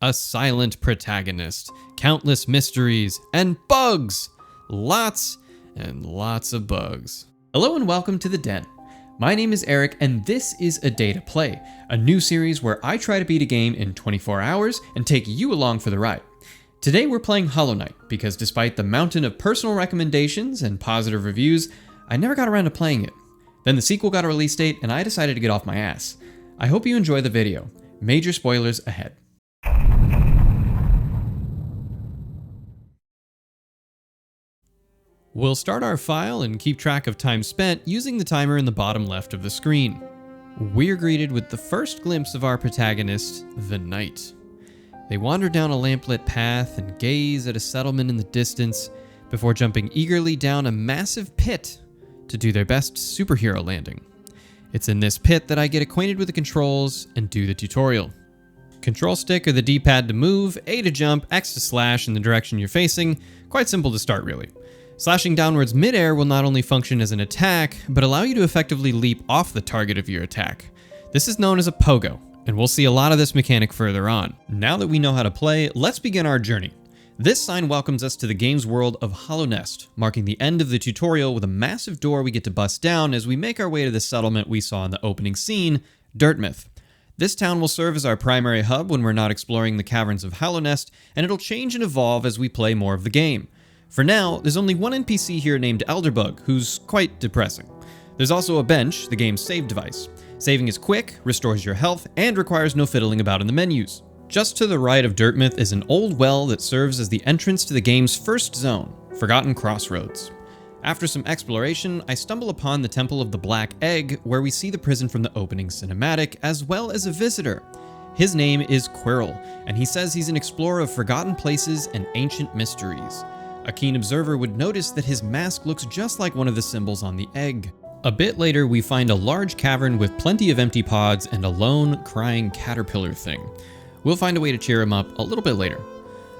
a silent protagonist, countless mysteries, and bugs! Lots and lots of bugs. Hello and welcome to The Den. My name is Eric and this is A Day to Play, a new series where I try to beat a game in 24 hours and take you along for the ride. Today we're playing Hollow Knight because despite the mountain of personal recommendations and positive reviews, I never got around to playing it. Then the sequel got a release date and I decided to get off my ass. I hope you enjoy the video. Major spoilers ahead. We'll start our file and keep track of time spent using the timer in the bottom left of the screen. We're greeted with the first glimpse of our protagonist, the Knight. They wander down a lamplit path and gaze at a settlement in the distance before jumping eagerly down a massive pit to do their best superhero landing. It's in this pit that I get acquainted with the controls and do the tutorial. Control stick or the D-pad to move, A to jump, X to slash in the direction you're facing. Quite simple to start really. Slashing downwards mid-air will not only function as an attack, but allow you to effectively leap off the target of your attack. This is known as a pogo, and we'll see a lot of this mechanic further on. Now that we know how to play, let's begin our journey. This sign welcomes us to the game's world of Hallownest, marking the end of the tutorial with a massive door we get to bust down as we make our way to the settlement we saw in the opening scene, Dirtmouth. This town will serve as our primary hub when we're not exploring the caverns of Hallownest, and it'll change and evolve as we play more of the game. For now, there's only one NPC here named Elderbug, who's quite depressing. There's also a bench, the game's save device. Saving is quick, restores your health, and requires no fiddling about in the menus. Just to the right of Dirtmouth is an old well that serves as the entrance to the game's first zone, Forgotten Crossroads. After some exploration, I stumble upon the Temple of the Black Egg, where we see the prison from the opening cinematic, as well as a visitor. His name is Quirrell, and he says he's an explorer of forgotten places and ancient mysteries. A keen observer would notice that his mask looks just like one of the symbols on the egg. A bit later, we find a large cavern with plenty of empty pods and a lone, crying caterpillar thing. We'll find a way to cheer him up a little bit later.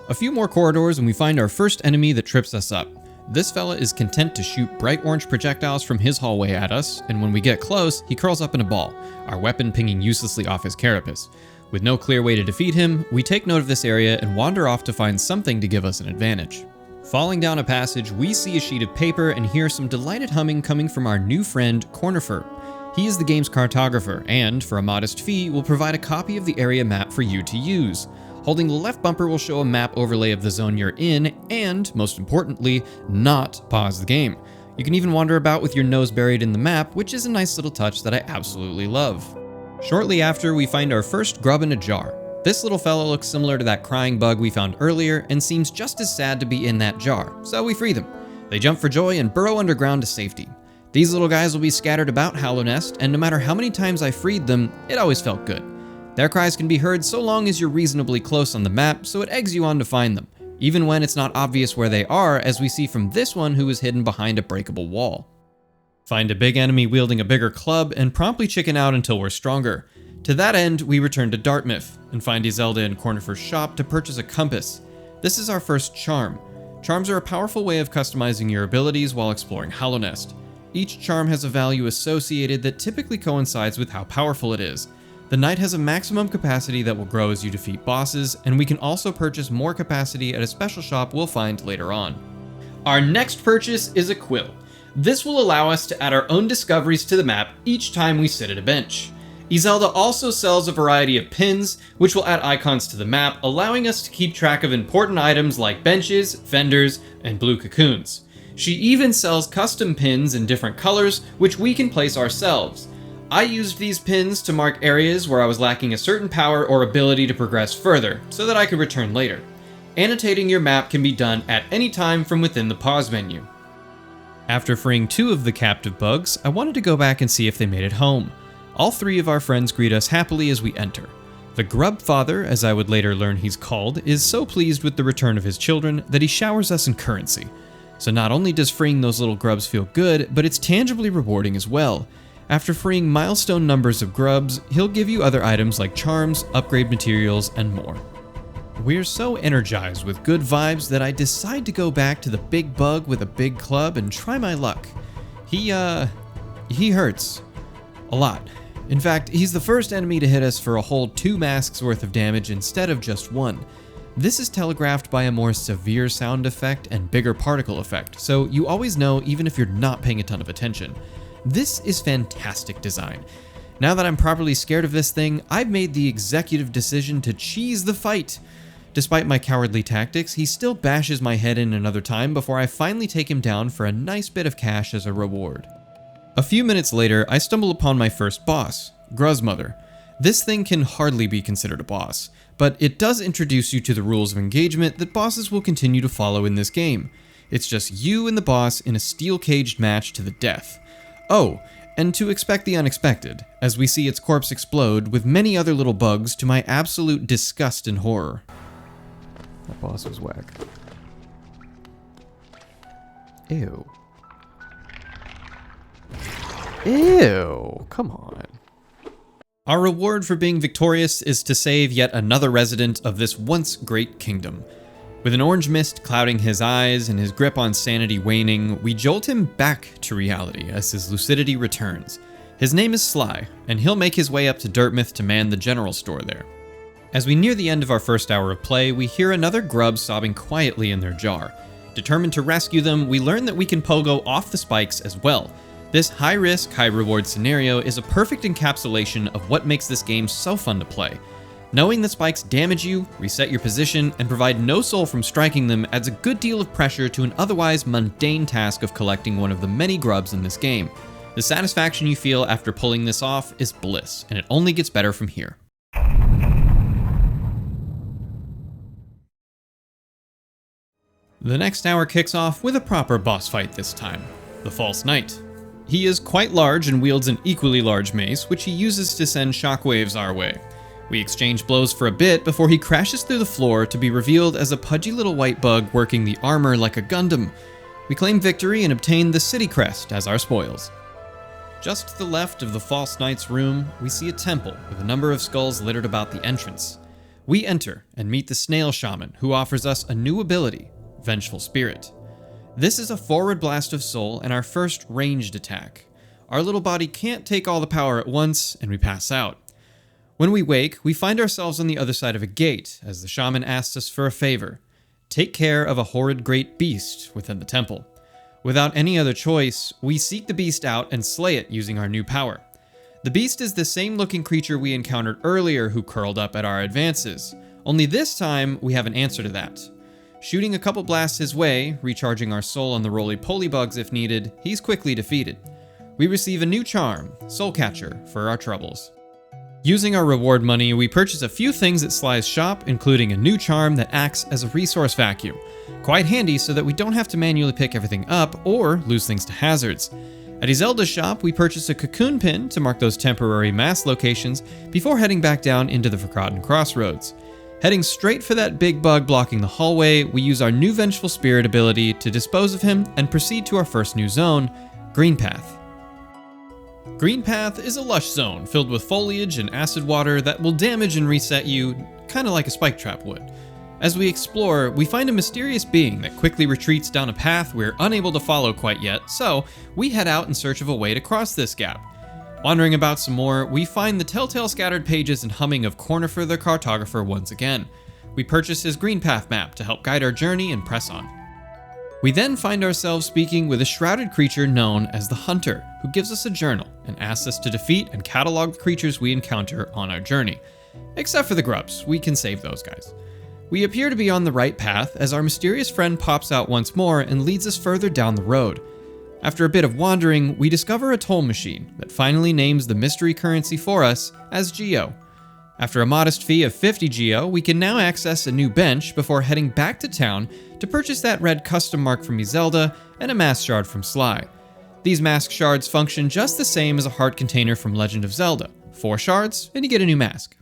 A few more corridors and we find our first enemy that trips us up. This fella is content to shoot bright orange projectiles from his hallway at us, and when we get close, he curls up in a ball, our weapon pinging uselessly off his carapace. With no clear way to defeat him, we take note of this area and wander off to find something to give us an advantage. Falling down a passage, we see a sheet of paper and hear some delighted humming coming from our new friend, Cornifer. He is the game's cartographer and, for a modest fee, will provide a copy of the area map for you to use. Holding the left bumper will show a map overlay of the zone you're in and, most importantly, not pause the game. You can even wander about with your nose buried in the map, which is a nice little touch that I absolutely love. Shortly after, we find our first grub in a jar. This little fellow looks similar to that crying bug we found earlier and seems just as sad to be in that jar, so we free them. They jump for joy and burrow underground to safety. These little guys will be scattered about Hallownest, and no matter how many times I freed them, it always felt good. Their cries can be heard so long as you're reasonably close on the map, so it eggs you on to find them, even when it's not obvious where they are, as we see from this one who is hidden behind a breakable wall. Find a big enemy wielding a bigger club, and promptly chicken out until we're stronger. To that end, we return to Dartmouth, and find Iselda in Cornifer's shop to purchase a compass. This is our first charm. Charms are a powerful way of customizing your abilities while exploring Hallownest. Each charm has a value associated that typically coincides with how powerful it is. The Knight has a maximum capacity that will grow as you defeat bosses, and we can also purchase more capacity at a special shop we'll find later on. Our next purchase is a quill. This will allow us to add our own discoveries to the map each time we sit at a bench. Iselda also sells a variety of pins, which will add icons to the map, allowing us to keep track of important items like benches, vendors, and blue cocoons. She even sells custom pins in different colors, which we can place ourselves. I used these pins to mark areas where I was lacking a certain power or ability to progress further, so that I could return later. Annotating your map can be done at any time from within the pause menu. After freeing 2 of the captive bugs, I wanted to go back and see if they made it home. All 3 of our friends greet us happily as we enter. The Grub Father, as I would later learn he's called, is so pleased with the return of his children that he showers us in currency. So not only does freeing those little grubs feel good, but it's tangibly rewarding as well. After freeing milestone numbers of grubs, he'll give you other items like charms, upgrade materials, and more. We're so energized with good vibes that I decide to go back to the big bug with a big club and try my luck. He hurts. A lot. In fact, he's the first enemy to hit us for a whole 2 masks worth of damage instead of just 1. This is telegraphed by a more severe sound effect and bigger particle effect, so you always know even if you're not paying a ton of attention. This is fantastic design. Now that I'm properly scared of this thing, I've made the executive decision to cheese the fight. Despite my cowardly tactics, he still bashes my head in another time before I finally take him down for a nice bit of cash as a reward. A few minutes later, I stumble upon my first boss, Gruzmother. This thing can hardly be considered a boss, but it does introduce you to the rules of engagement that bosses will continue to follow in this game. It's just you and the boss in a steel-caged match to the death. Oh, and to expect the unexpected, as we see its corpse explode with many other little bugs to my absolute disgust and horror. That boss was whack. Ew. Ew, come on. Our reward for being victorious is to save yet another resident of this once great kingdom. With an orange mist clouding his eyes and his grip on sanity waning, we jolt him back to reality as his lucidity returns. His name is Sly, and he'll make his way up to Dirtmouth to man the general store there. As we near the end of our first hour of play, we hear another grub sobbing quietly in their jar. Determined to rescue them, we learn that we can pogo off the spikes as well. This high-risk, high-reward scenario is a perfect encapsulation of what makes this game so fun to play. Knowing the spikes damage you, reset your position, and provide no soul from striking them adds a good deal of pressure to an otherwise mundane task of collecting one of the many grubs in this game. The satisfaction you feel after pulling this off is bliss, and it only gets better from here. The next hour kicks off with a proper boss fight this time, the False Knight. He is quite large and wields an equally large mace, which he uses to send shockwaves our way. We exchange blows for a bit before he crashes through the floor to be revealed as a pudgy little white bug working the armor like a Gundam. We claim victory and obtain the city crest as our spoils. Just to the left of the False Knight's room, we see a temple with a number of skulls littered about the entrance. We enter and meet the Snail Shaman, who offers us a new ability, Vengeful Spirit. This is a forward blast of soul and our first ranged attack. Our little body can't take all the power at once, and we pass out. When we wake, we find ourselves on the other side of a gate, as the shaman asks us for a favor. Take care of a horrid great beast within the temple. Without any other choice, we seek the beast out and slay it using our new power. The beast is the same looking creature we encountered earlier who curled up at our advances, only this time we have an answer to that. Shooting a couple blasts his way, recharging our soul on the roly-poly bugs if needed, he's quickly defeated. We receive a new charm, Soul Catcher, for our troubles. Using our reward money, we purchase a few things at Sly's shop, including a new charm that acts as a resource vacuum. Quite handy so that we don't have to manually pick everything up or lose things to hazards. At Izelda's shop, we purchase a cocoon pin to mark those temporary mass locations before heading back down into the Forgotten Crossroads. Heading straight for that big bug blocking the hallway, we use our new Vengeful Spirit ability to dispose of him and proceed to our first new zone, Green Path. Green Path is a lush zone filled with foliage and acid water that will damage and reset you, kinda like a spike trap would. As we explore, we find a mysterious being that quickly retreats down a path we're unable to follow quite yet, so we head out in search of a way to cross this gap. Wandering about some more, we find the telltale scattered pages and humming of Cornifer the Cartographer once again. We purchase his Green Path map to help guide our journey and press on. We then find ourselves speaking with a shrouded creature known as the Hunter, who gives us a journal and asks us to defeat and catalog the creatures we encounter on our journey. Except for the grubs, we can save those guys. We appear to be on the right path as our mysterious friend pops out once more and leads us further down the road. After a bit of wandering, we discover a toll machine that finally names the mystery currency for us as Geo. After a modest fee of 50 Geo, we can now access a new bench before heading back to town to purchase that red custom mark from Izelda and a mask shard from Sly. These mask shards function just the same as a heart container from Legend of Zelda. 4 shards, and you get a new mask.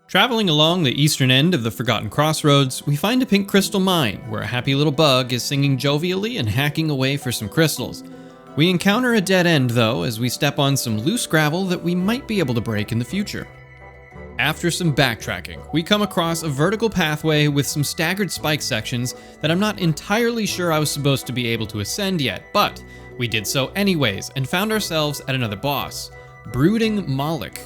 Traveling along the eastern end of the Forgotten Crossroads, we find a pink crystal mine where a happy little bug is singing jovially and hacking away for some crystals. We encounter a dead end though as we step on some loose gravel that we might be able to break in the future. After some backtracking, we come across a vertical pathway with some staggered spike sections that I'm not entirely sure I was supposed to be able to ascend yet, but we did so anyways and found ourselves at another boss, Brooding Moloch.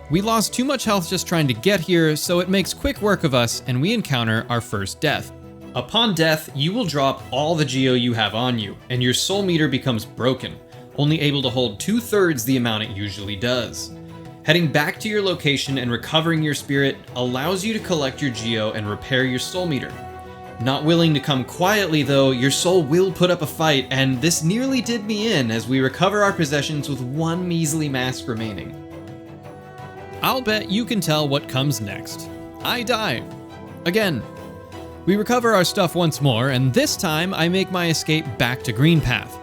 We lost too much health just trying to get here, so it makes quick work of us and we encounter our first death. Upon death, you will drop all the geo you have on you, and your soul meter becomes broken, only able to hold 2/3 the amount it usually does. Heading back to your location and recovering your spirit allows you to collect your geo and repair your soul meter. Not willing to come quietly though, your soul will put up a fight, and this nearly did me in as we recover our possessions with one measly mask remaining. I'll bet you can tell what comes next. I die. Again. We recover our stuff once more, and this time I make my escape back to Greenpath.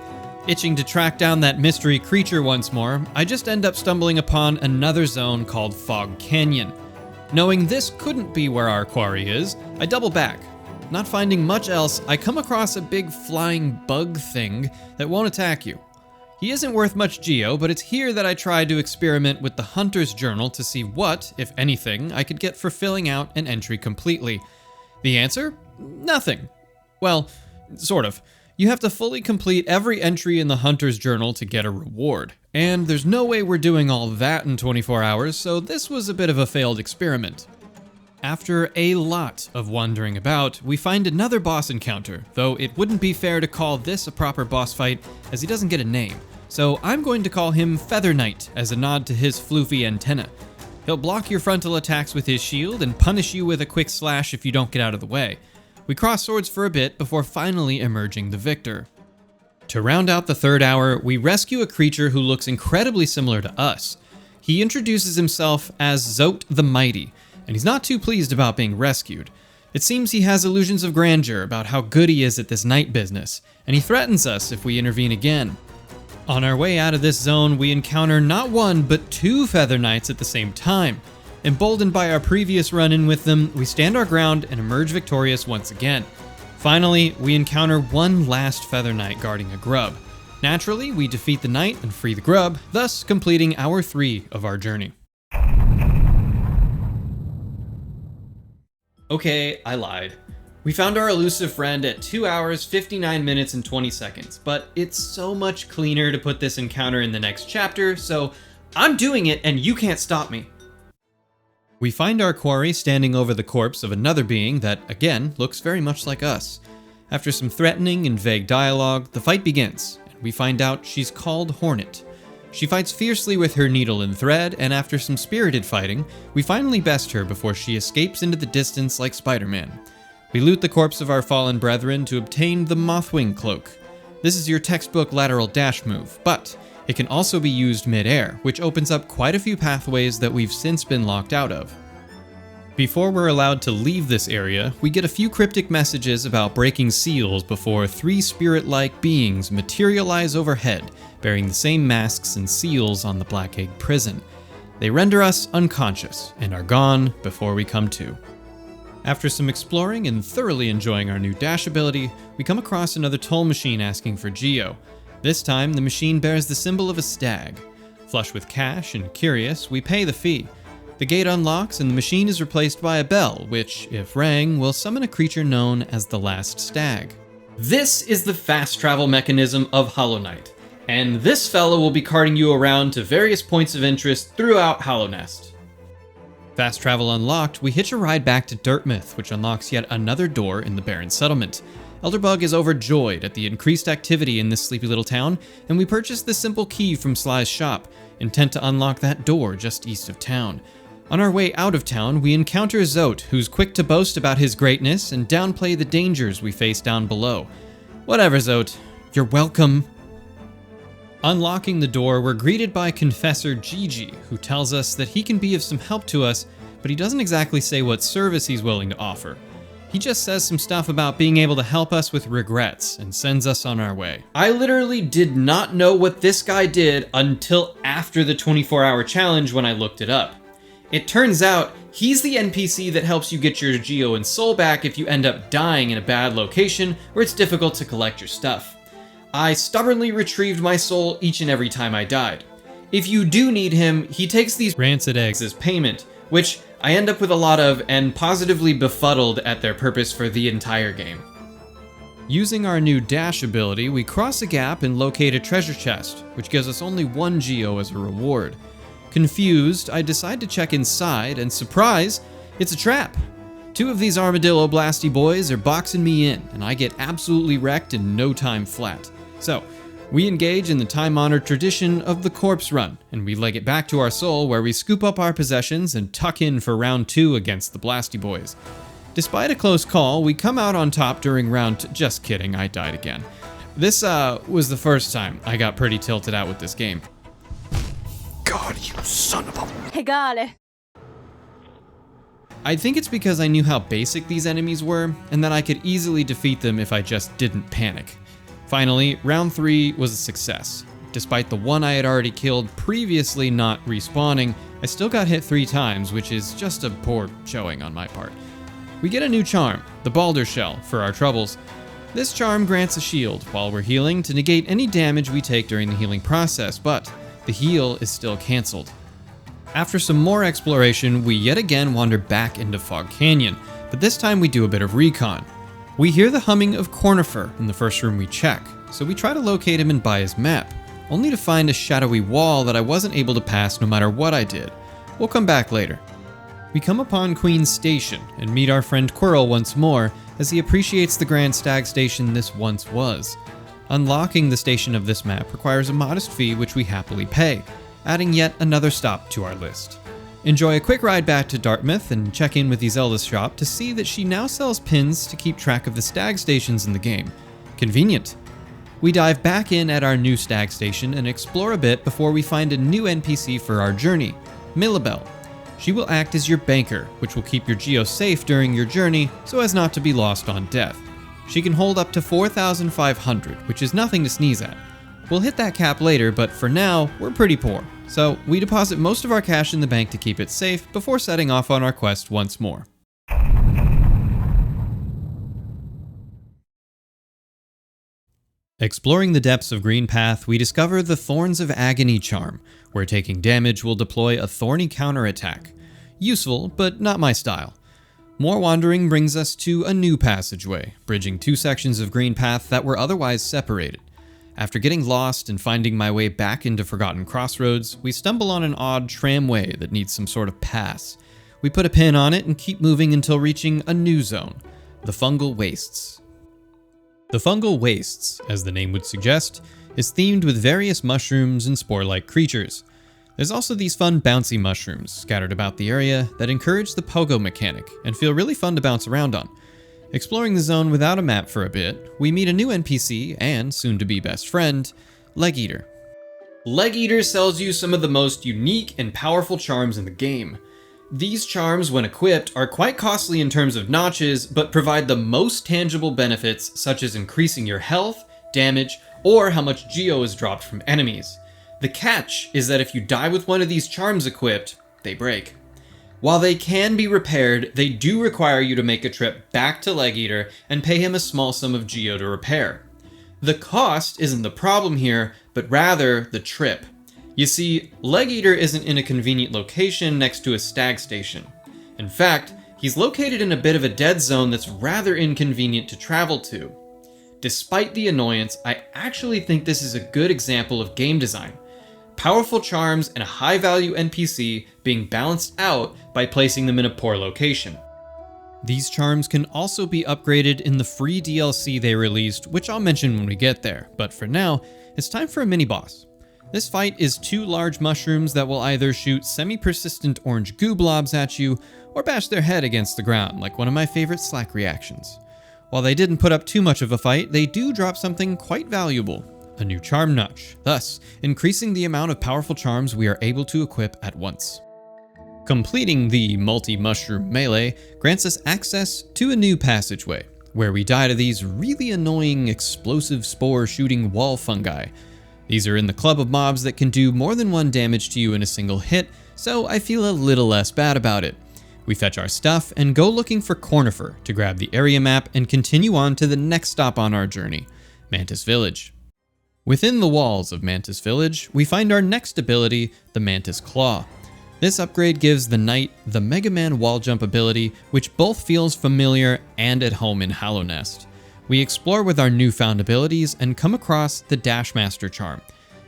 Itching to track down that mystery creature once more, I just end up stumbling upon another zone called Fog Canyon. Knowing this couldn't be where our quarry is, I double back. Not finding much else, I come across a big flying bug thing that won't attack you. He isn't worth much geo, but it's here that I try to experiment with the Hunter's Journal to see what, if anything, I could get for filling out an entry completely. The answer? Nothing. Well, sort of. You have to fully complete every entry in the Hunter's Journal to get a reward, and there's no way we're doing all that in 24 hours, so this was a bit of a failed experiment. After a lot of wandering about, we find another boss encounter, though it wouldn't be fair to call this a proper boss fight as he doesn't get a name, so I'm going to call him Feather Knight as a nod to his floofy antenna. He'll block your frontal attacks with his shield and punish you with a quick slash if you don't get out of the way. We cross swords for a bit before finally emerging the victor. To round out the third hour, we rescue a creature who looks incredibly similar to us. He introduces himself as Zote the Mighty, and he's not too pleased about being rescued. It seems he has illusions of grandeur about how good he is at this night business, and he threatens us if we intervene again. On our way out of this zone, we encounter not one, but two Feather Knights at the same time. Emboldened by our previous run-in with them, we stand our ground and emerge victorious once again. Finally, we encounter one last Feather Knight guarding a grub. Naturally, we defeat the knight and free the grub, thus completing hour 3 of our journey. Okay, I lied. We found our elusive friend at 2 hours, 59 minutes, and 20 seconds, but it's so much cleaner to put this encounter in the next chapter, so I'm doing it and you can't stop me. We find our quarry standing over the corpse of another being that, again, looks very much like us. After some threatening and vague dialogue, the fight begins, and we find out she's called Hornet. She fights fiercely with her needle and thread, and after some spirited fighting, we finally best her before she escapes into the distance like Spider-Man. We loot the corpse of our fallen brethren to obtain the Mothwing Cloak. This is your textbook lateral dash move, but it can also be used mid-air, which opens up quite a few pathways that we've since been locked out of. Before we're allowed to leave this area, we get a few cryptic messages about breaking seals before 3 spirit-like beings materialize overhead, bearing the same masks and seals on the Black Egg prison. They render us unconscious and are gone before we come to. After some exploring and thoroughly enjoying our new dash ability, we come across another toll machine asking for geo. This time, the machine bears the symbol of a stag. Flush with cash and curious, we pay the fee. The gate unlocks and the machine is replaced by a bell, which, if rang, will summon a creature known as the Last Stag. This is the fast travel mechanism of Hollow Knight, and this fellow will be carting you around to various points of interest throughout Hallownest. Fast travel unlocked, we hitch a ride back to Dirtmouth, which unlocks yet another door in the Barren Settlement. Elderbug is overjoyed at the increased activity in this sleepy little town, and we purchase the simple key from Sly's shop, intent to unlock that door just east of town. On our way out of town, we encounter Zote, who's quick to boast about his greatness and downplay the dangers we face down below. Whatever, Zote. You're welcome. Unlocking the door, we're greeted by Confessor Gigi, who tells us that he can be of some help to us, but he doesn't exactly say what service he's willing to offer. He just says some stuff about being able to help us with regrets and sends us on our way. I literally did not know what this guy did until after the 24-hour challenge when I looked it up. It turns out he's the NPC that helps you get your geo and soul back if you end up dying in a bad location where it's difficult to collect your stuff. I stubbornly retrieved my soul each and every time I died. If you do need him, he takes these rancid eggs as payment, which I end up with a lot of and positively befuddled at their purpose for the entire game. Using our new dash ability, we cross a gap and locate a treasure chest, which gives us only 1 Geo as a reward. Confused, I decide to check inside, and surprise, it's a trap! 2 of these armadillo blasty boys are boxing me in, and I get absolutely wrecked in no time flat. So, we engage in the time-honored tradition of the corpse run, and we leg it back to our soul where we scoop up our possessions and tuck in for round 2 against the blasty boys. Despite a close call, we come out on top during round just kidding, I died again. This was the first time I got pretty tilted out with this game. God, you son of a... Egale. I think it's because I knew how basic these enemies were, and that I could easily defeat them if I just didn't panic. Finally, round 3 was a success. Despite the one I had already killed previously not respawning, I still got hit 3 times, which is just a poor showing on my part. We get a new charm, the Balder Shell, for our troubles. This charm grants a shield while we're healing to negate any damage we take during the healing process, but the heal is still cancelled. After some more exploration, we yet again wander back into Fog Canyon, but this time we do a bit of recon. We hear the humming of Cornifer in the first room we check, so we try to locate him and buy his map, only to find a shadowy wall that I wasn't able to pass no matter what I did. We'll come back later. We come upon Queen's Station and meet our friend Quirrell once more, as he appreciates the Grand Stag Station this once was. Unlocking the station of this map requires a modest fee which we happily pay, adding yet another stop to our list. Enjoy a quick ride back to Dartmouth and check in with Iselda's shop to see that she now sells pins to keep track of the stag stations in the game. Convenient. We dive back in at our new stag station and explore a bit before we find a new NPC for our journey, Millabelle. She will act as your banker, which will keep your Geo safe during your journey so as not to be lost on death. She can hold up to 4,500, which is nothing to sneeze at. We'll hit that cap later, but for now, we're pretty poor. So we deposit most of our cash in the bank to keep it safe before setting off on our quest once more. Exploring the depths of Greenpath, we discover the Thorns of Agony charm, where taking damage will deploy a thorny counterattack. Useful, but not my style. More wandering brings us to a new passageway, bridging 2 sections of Greenpath that were otherwise separated. After getting lost and finding my way back into Forgotten Crossroads, we stumble on an odd tramway that needs some sort of pass. We put a pin on it and keep moving until reaching a new zone, the Fungal Wastes. The Fungal Wastes, as the name would suggest, is themed with various mushrooms and spore-like creatures. There's also these fun bouncy mushrooms scattered about the area that encourage the pogo mechanic and feel really fun to bounce around on. Exploring the zone without a map for a bit, we meet a new NPC and soon-to-be best friend, Legeater. Legeater sells you some of the most unique and powerful charms in the game. These charms, when equipped, are quite costly in terms of notches, but provide the most tangible benefits such as increasing your health, damage, or how much Geo is dropped from enemies. The catch is that if you die with one of these charms equipped, they break. While they can be repaired, they do require you to make a trip back to Legeater and pay him a small sum of Geo to repair. The cost isn't the problem here, but rather the trip. You see, Legeater isn't in a convenient location next to a stag station. In fact, he's located in a bit of a dead zone that's rather inconvenient to travel to. Despite the annoyance, I actually think this is a good example of game design. Powerful charms and a high-value NPC being balanced out by placing them in a poor location. These charms can also be upgraded in the free DLC they released, which I'll mention when we get there, but for now, it's time for a mini-boss. This fight is 2 large mushrooms that will either shoot semi-persistent orange goo blobs at you, or bash their head against the ground, like one of my favorite Slack reactions. While they didn't put up too much of a fight, they do drop something quite valuable, a new charm notch, thus increasing the amount of powerful charms we are able to equip at once. Completing the multi-mushroom melee grants us access to a new passageway, where we die to these really annoying explosive spore-shooting wall fungi. These are in the club of mobs that can do more than 1 damage to you in a single hit, so I feel a little less bad about it. We fetch our stuff and go looking for Cornifer to grab the area map and continue on to the next stop on our journey, Mantis Village. Within the walls of Mantis Village, we find our next ability, the Mantis Claw. This upgrade gives the Knight the Mega Man wall jump ability, which both feels familiar and at home in Hallownest. We explore with our newfound abilities and come across the Dash Master charm.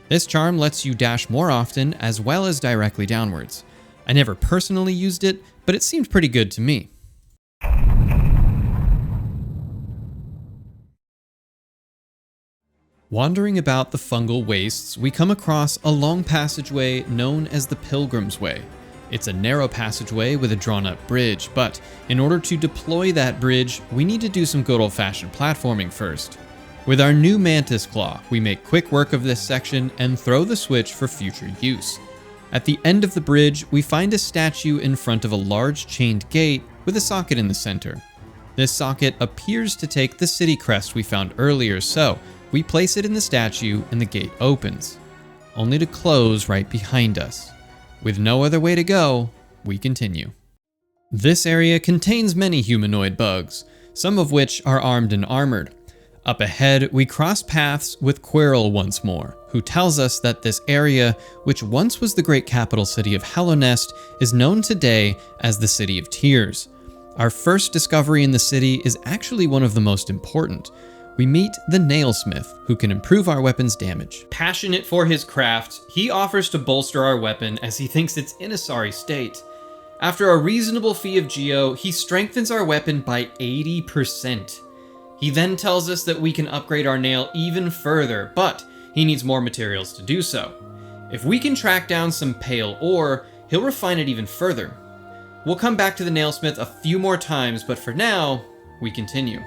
This charm lets you dash more often as well as directly downwards. I never personally used it, but it seemed pretty good to me. Wandering about the fungal wastes, we come across a long passageway known as the Pilgrim's Way. It's a narrow passageway with a drawn-up bridge, but in order to deploy that bridge, we need to do some good old-fashioned platforming first. With our new Mantis Claw, we make quick work of this section and throw the switch for future use. At the end of the bridge, we find a statue in front of a large chained gate with a socket in the center. This socket appears to take the city crest we found earlier, so we place it in the statue and the gate opens, only to close right behind us. With no other way to go, we continue. This area contains many humanoid bugs, some of which are armed and armored. Up ahead, we cross paths with Quirrell once more, who tells us that this area, which once was the great capital city of Hallownest, is known today as the City of Tears. Our first discovery in the city is actually one of the most important. We meet the Nailsmith, who can improve our weapon's damage. Passionate for his craft, he offers to bolster our weapon as he thinks it's in a sorry state. After a reasonable fee of Geo, he strengthens our weapon by 80%. He then tells us that we can upgrade our nail even further, but he needs more materials to do so. If we can track down some pale ore, he'll refine it even further. We'll come back to the Nailsmith a few more times, but for now, we continue.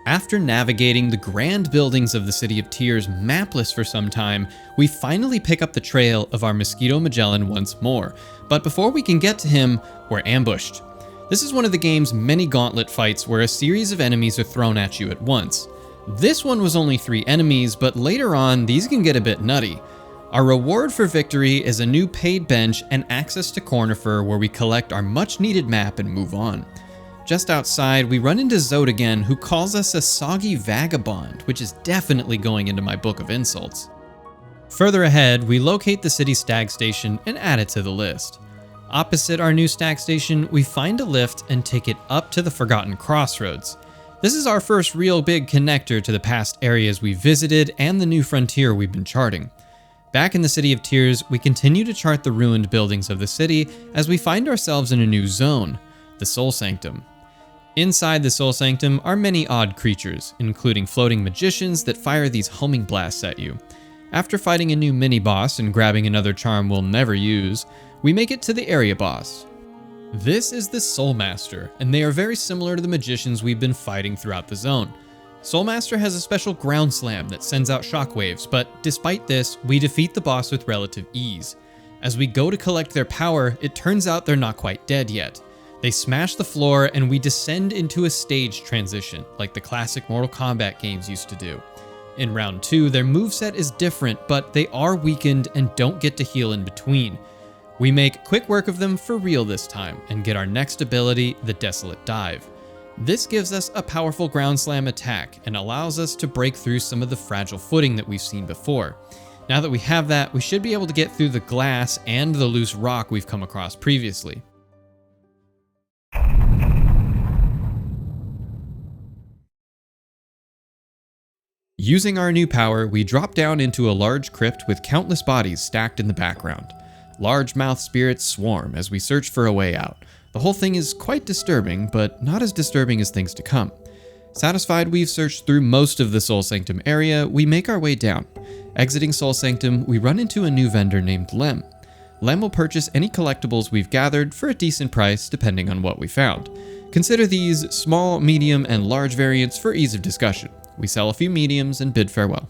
After navigating the grand buildings of the City of Tears mapless for some time, we finally pick up the trail of our Mosquito Magellan once more, but before we can get to him, we're ambushed. This is one of the game's many gauntlet fights where a series of enemies are thrown at you at once. This one was only 3 enemies, but later on, these can get a bit nutty. Our reward for victory is a new paid bench and access to Cornifer, where we collect our much needed map and move on. Just outside, we run into Zode again, who calls us a soggy vagabond, which is definitely going into my book of insults. Further ahead, we locate the city stag station and add it to the list. Opposite our new stag station, we find a lift and take it up to the Forgotten Crossroads. This is our first real big connector to the past areas we visited and the new frontier we've been charting. Back in the City of Tears, we continue to chart the ruined buildings of the city as we find ourselves in a new zone, the Soul Sanctum. Inside the Soul Sanctum are many odd creatures, including floating magicians that fire these homing blasts at you. After fighting a new mini-boss and grabbing another charm we'll never use, we make it to the area boss. This is the Soul Master, and they are very similar to the magicians we've been fighting throughout the zone. Soul Master has a special ground slam that sends out shockwaves, but despite this, we defeat the boss with relative ease. As we go to collect their power, it turns out they're not quite dead yet. They smash the floor and we descend into a stage transition, like the classic Mortal Kombat games used to do. In round 2, their moveset is different, but they are weakened and don't get to heal in between. We make quick work of them for real this time, and get our next ability, the Desolate Dive. This gives us a powerful ground slam attack, and allows us to break through some of the fragile footing that we've seen before. Now that we have that, we should be able to get through the glass and the loose rock we've come across previously. Using our new power, we drop down into a large crypt with countless bodies stacked in the background. Largemouth spirits swarm as we search for a way out. The whole thing is quite disturbing, but not as disturbing as things to come. Satisfied we've searched through most of the Soul Sanctum area, we make our way down. Exiting Soul Sanctum, we run into a new vendor named Lem. Lem will purchase any collectibles we've gathered for a decent price depending on what we found. Consider these small, medium, and large variants for ease of discussion. We sell a few mediums and bid farewell.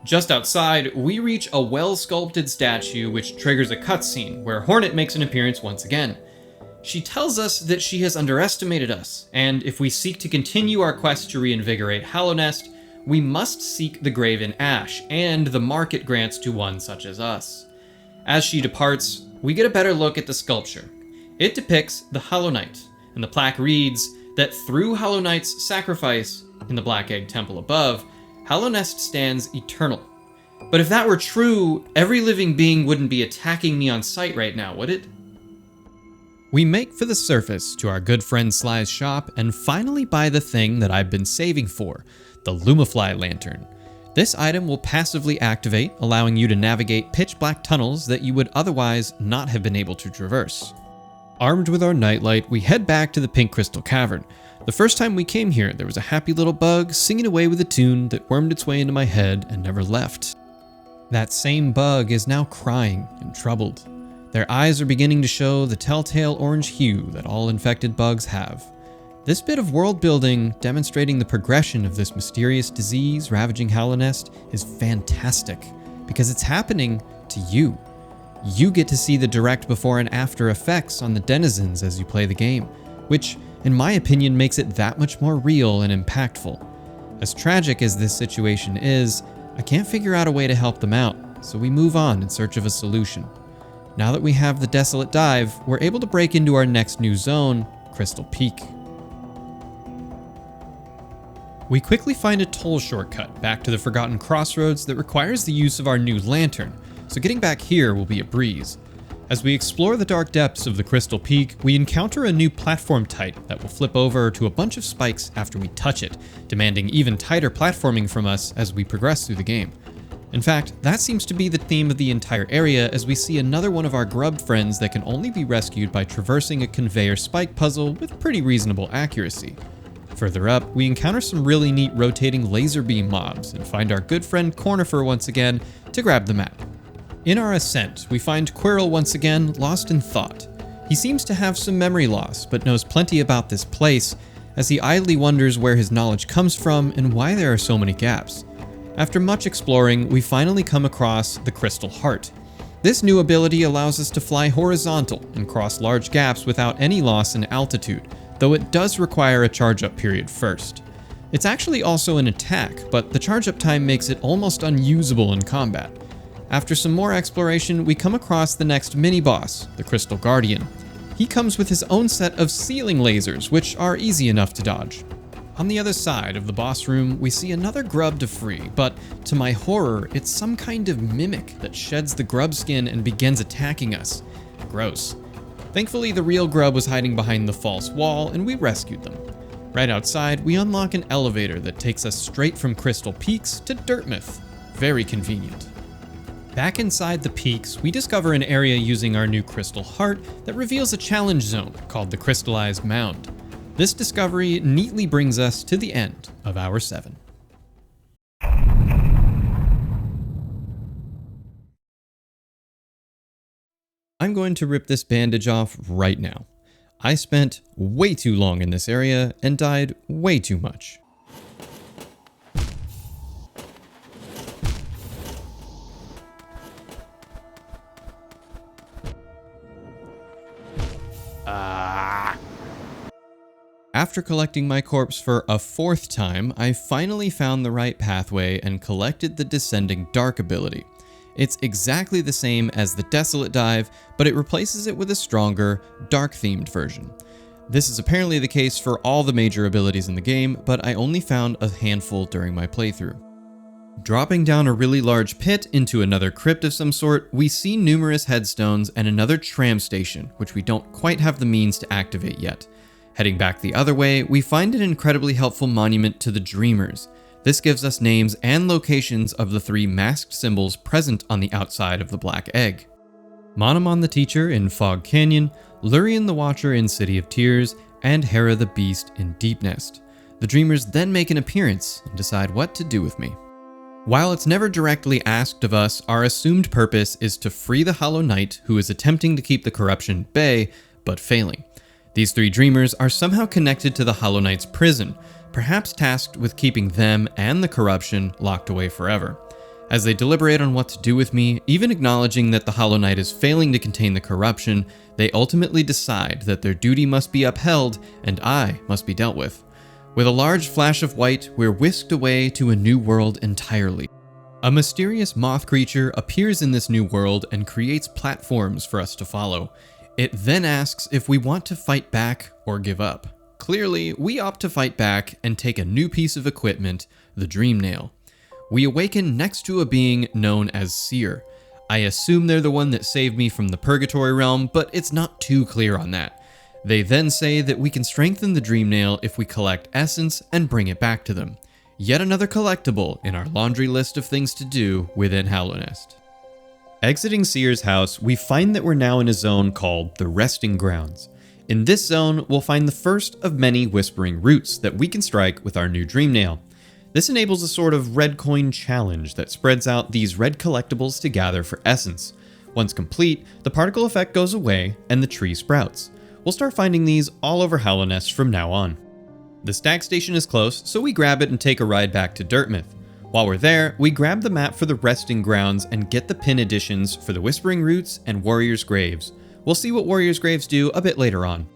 Just outside, we reach a well-sculpted statue which triggers a cutscene where Hornet makes an appearance once again. She tells us that she has underestimated us, and if we seek to continue our quest to reinvigorate Hallownest, we must seek the Graven Ash and the mark it grants to one such as us. As she departs, we get a better look at the sculpture. It depicts the Hollow Knight, and the plaque reads that through Hollow Knight's sacrifice in the Black Egg Temple above, Hallownest stands eternal. But if that were true, every living being wouldn't be attacking me on sight right now, would it? We make for the surface to our good friend Sly's shop and finally buy the thing that I've been saving for, the Lumafly Lantern. This item will passively activate, allowing you to navigate pitch black tunnels that you would otherwise not have been able to traverse. Armed with our nightlight, we head back to the Pink Crystal Cavern. The first time we came here, there was a happy little bug singing away with a tune that wormed its way into my head and never left. That same bug is now crying and troubled. Their eyes are beginning to show the telltale orange hue that all infected bugs have. This bit of world building, demonstrating the progression of this mysterious disease ravaging Hallownest, is fantastic, because it's happening to you. You get to see the direct before and after effects on the denizens as you play the game, which, in my opinion, makes it that much more real and impactful. As tragic as this situation is, I can't figure out a way to help them out, so we move on in search of a solution. Now that we have the Desolate Dive, we're able to break into our next new zone, Crystal Peak. We quickly find a toll shortcut back to the Forgotten Crossroads that requires the use of our new lantern, so getting back here will be a breeze. As we explore the dark depths of the Crystal Peak, we encounter a new platform type that will flip over to a bunch of spikes after we touch it, demanding even tighter platforming from us as we progress through the game. In fact, that seems to be the theme of the entire area as we see another one of our grub friends that can only be rescued by traversing a conveyor spike puzzle with pretty reasonable accuracy. Further up, we encounter some really neat rotating laser beam mobs and find our good friend Cornifer once again to grab the map. In our ascent, we find Quirrell once again lost in thought. He seems to have some memory loss, but knows plenty about this place, as he idly wonders where his knowledge comes from and why there are so many gaps. After much exploring, we finally come across the Crystal Heart. This new ability allows us to fly horizontal and cross large gaps without any loss in altitude, though it does require a charge-up period first. It's actually also an attack, but the charge-up time makes it almost unusable in combat. After some more exploration, we come across the next mini-boss, the Crystal Guardian. He comes with his own set of ceiling lasers, which are easy enough to dodge. On the other side of the boss room, we see another grub to free, but to my horror, it's some kind of mimic that sheds the grub skin and begins attacking us. Gross. Thankfully, the real grub was hiding behind the false wall, and we rescued them. Right outside, we unlock an elevator that takes us straight from Crystal Peaks to Dirtmouth. Very convenient. Back inside the peaks, we discover an area using our new Crystal Heart that reveals a challenge zone called the Crystallized Mound. This discovery neatly brings us to the end of Hour 7. I'm going to rip this bandage off right now. I spent way too long in this area and died way too much. After collecting my corpse for a fourth time, I finally found the right pathway and collected the Descending Dark ability. It's exactly the same as the Desolate Dive, but it replaces it with a stronger, dark-themed version. This is apparently the case for all the major abilities in the game, but I only found a handful during my playthrough. Dropping down a really large pit into another crypt of some sort, we see numerous headstones and another tram station, which we don't quite have the means to activate yet. Heading back the other way, we find an incredibly helpful monument to the Dreamers. This gives us names and locations of the 3 masked symbols present on the outside of the Black Egg. Monomon the Teacher in Fog Canyon, Lurien the Watcher in City of Tears, and Hera the Beast in Deep Nest. The Dreamers then make an appearance and decide what to do with me. While it's never directly asked of us, our assumed purpose is to free the Hollow Knight who is attempting to keep the corruption at bay, but failing. These 3 Dreamers are somehow connected to the Hollow Knight's prison, perhaps tasked with keeping them and the corruption locked away forever. As they deliberate on what to do with me, even acknowledging that the Hollow Knight is failing to contain the corruption, They ultimately decide that their duty must be upheld and I must be dealt with. With a large flash of white, we're whisked away to a new world entirely. A mysterious moth creature appears in this new world and creates platforms for us to follow. It then asks if we want to fight back or give up. Clearly, we opt to fight back and take a new piece of equipment, the Dream Nail. We awaken next to a being known as Seer. I assume they're the one that saved me from the Purgatory realm, but it's not too clear on that. They then say that we can strengthen the Dream Nail if we collect essence and bring it back to them. Yet another collectible in our laundry list of things to do within Hallownest. Exiting Seer's house, we find that we're now in a zone called the Resting Grounds. In this zone, we'll find the first of many Whispering Roots that we can strike with our new Dream Nail. This enables a sort of red coin challenge that spreads out these red collectibles to gather for essence. Once complete, the particle effect goes away and the tree sprouts. We'll start finding these all over Hallownest from now on. The stack station is close, so we grab it and take a ride back to Dirtmouth. While we're there, we grab the map for the Resting Grounds and get the pin additions for the Whispering Roots and Warrior's Graves. We'll see what Warrior's Graves do a bit later on.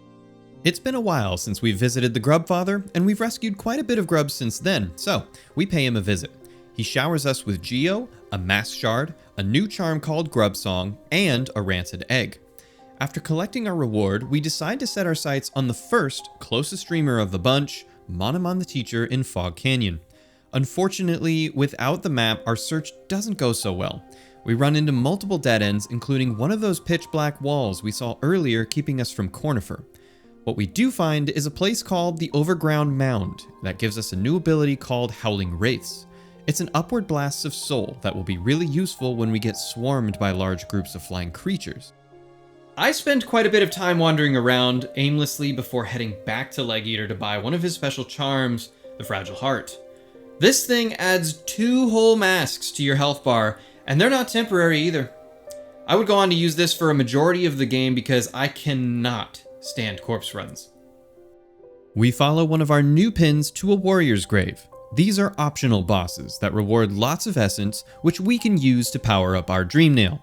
It's been a while since we've visited the Grubfather, and we've rescued quite a bit of grubs since then, so we pay him a visit. He showers us with Geo, a Mass Shard, a new charm called Grub Song, and a Rancid Egg. After collecting our reward, we decide to set our sights on the first, closest streamer of the bunch, Monomon the Teacher in Fog Canyon. Unfortunately, without the map, our search doesn't go so well. We run into multiple dead ends, including one of those pitch black walls we saw earlier keeping us from Cornifer. What we do find is a place called the Overground Mound that gives us a new ability called Howling Wraiths. It's an upward blast of soul that will be really useful when we get swarmed by large groups of flying creatures. I spent quite a bit of time wandering around aimlessly before heading back to Legeater to buy one of his special charms, the Fragile Heart. This thing adds 2 whole masks to your health bar, and they're not temporary either. I would go on to use this for a majority of the game because I cannot stand corpse runs. We follow one of our new pins to a warrior's grave. These are optional bosses that reward lots of essence, which we can use to power up our Dream Nail.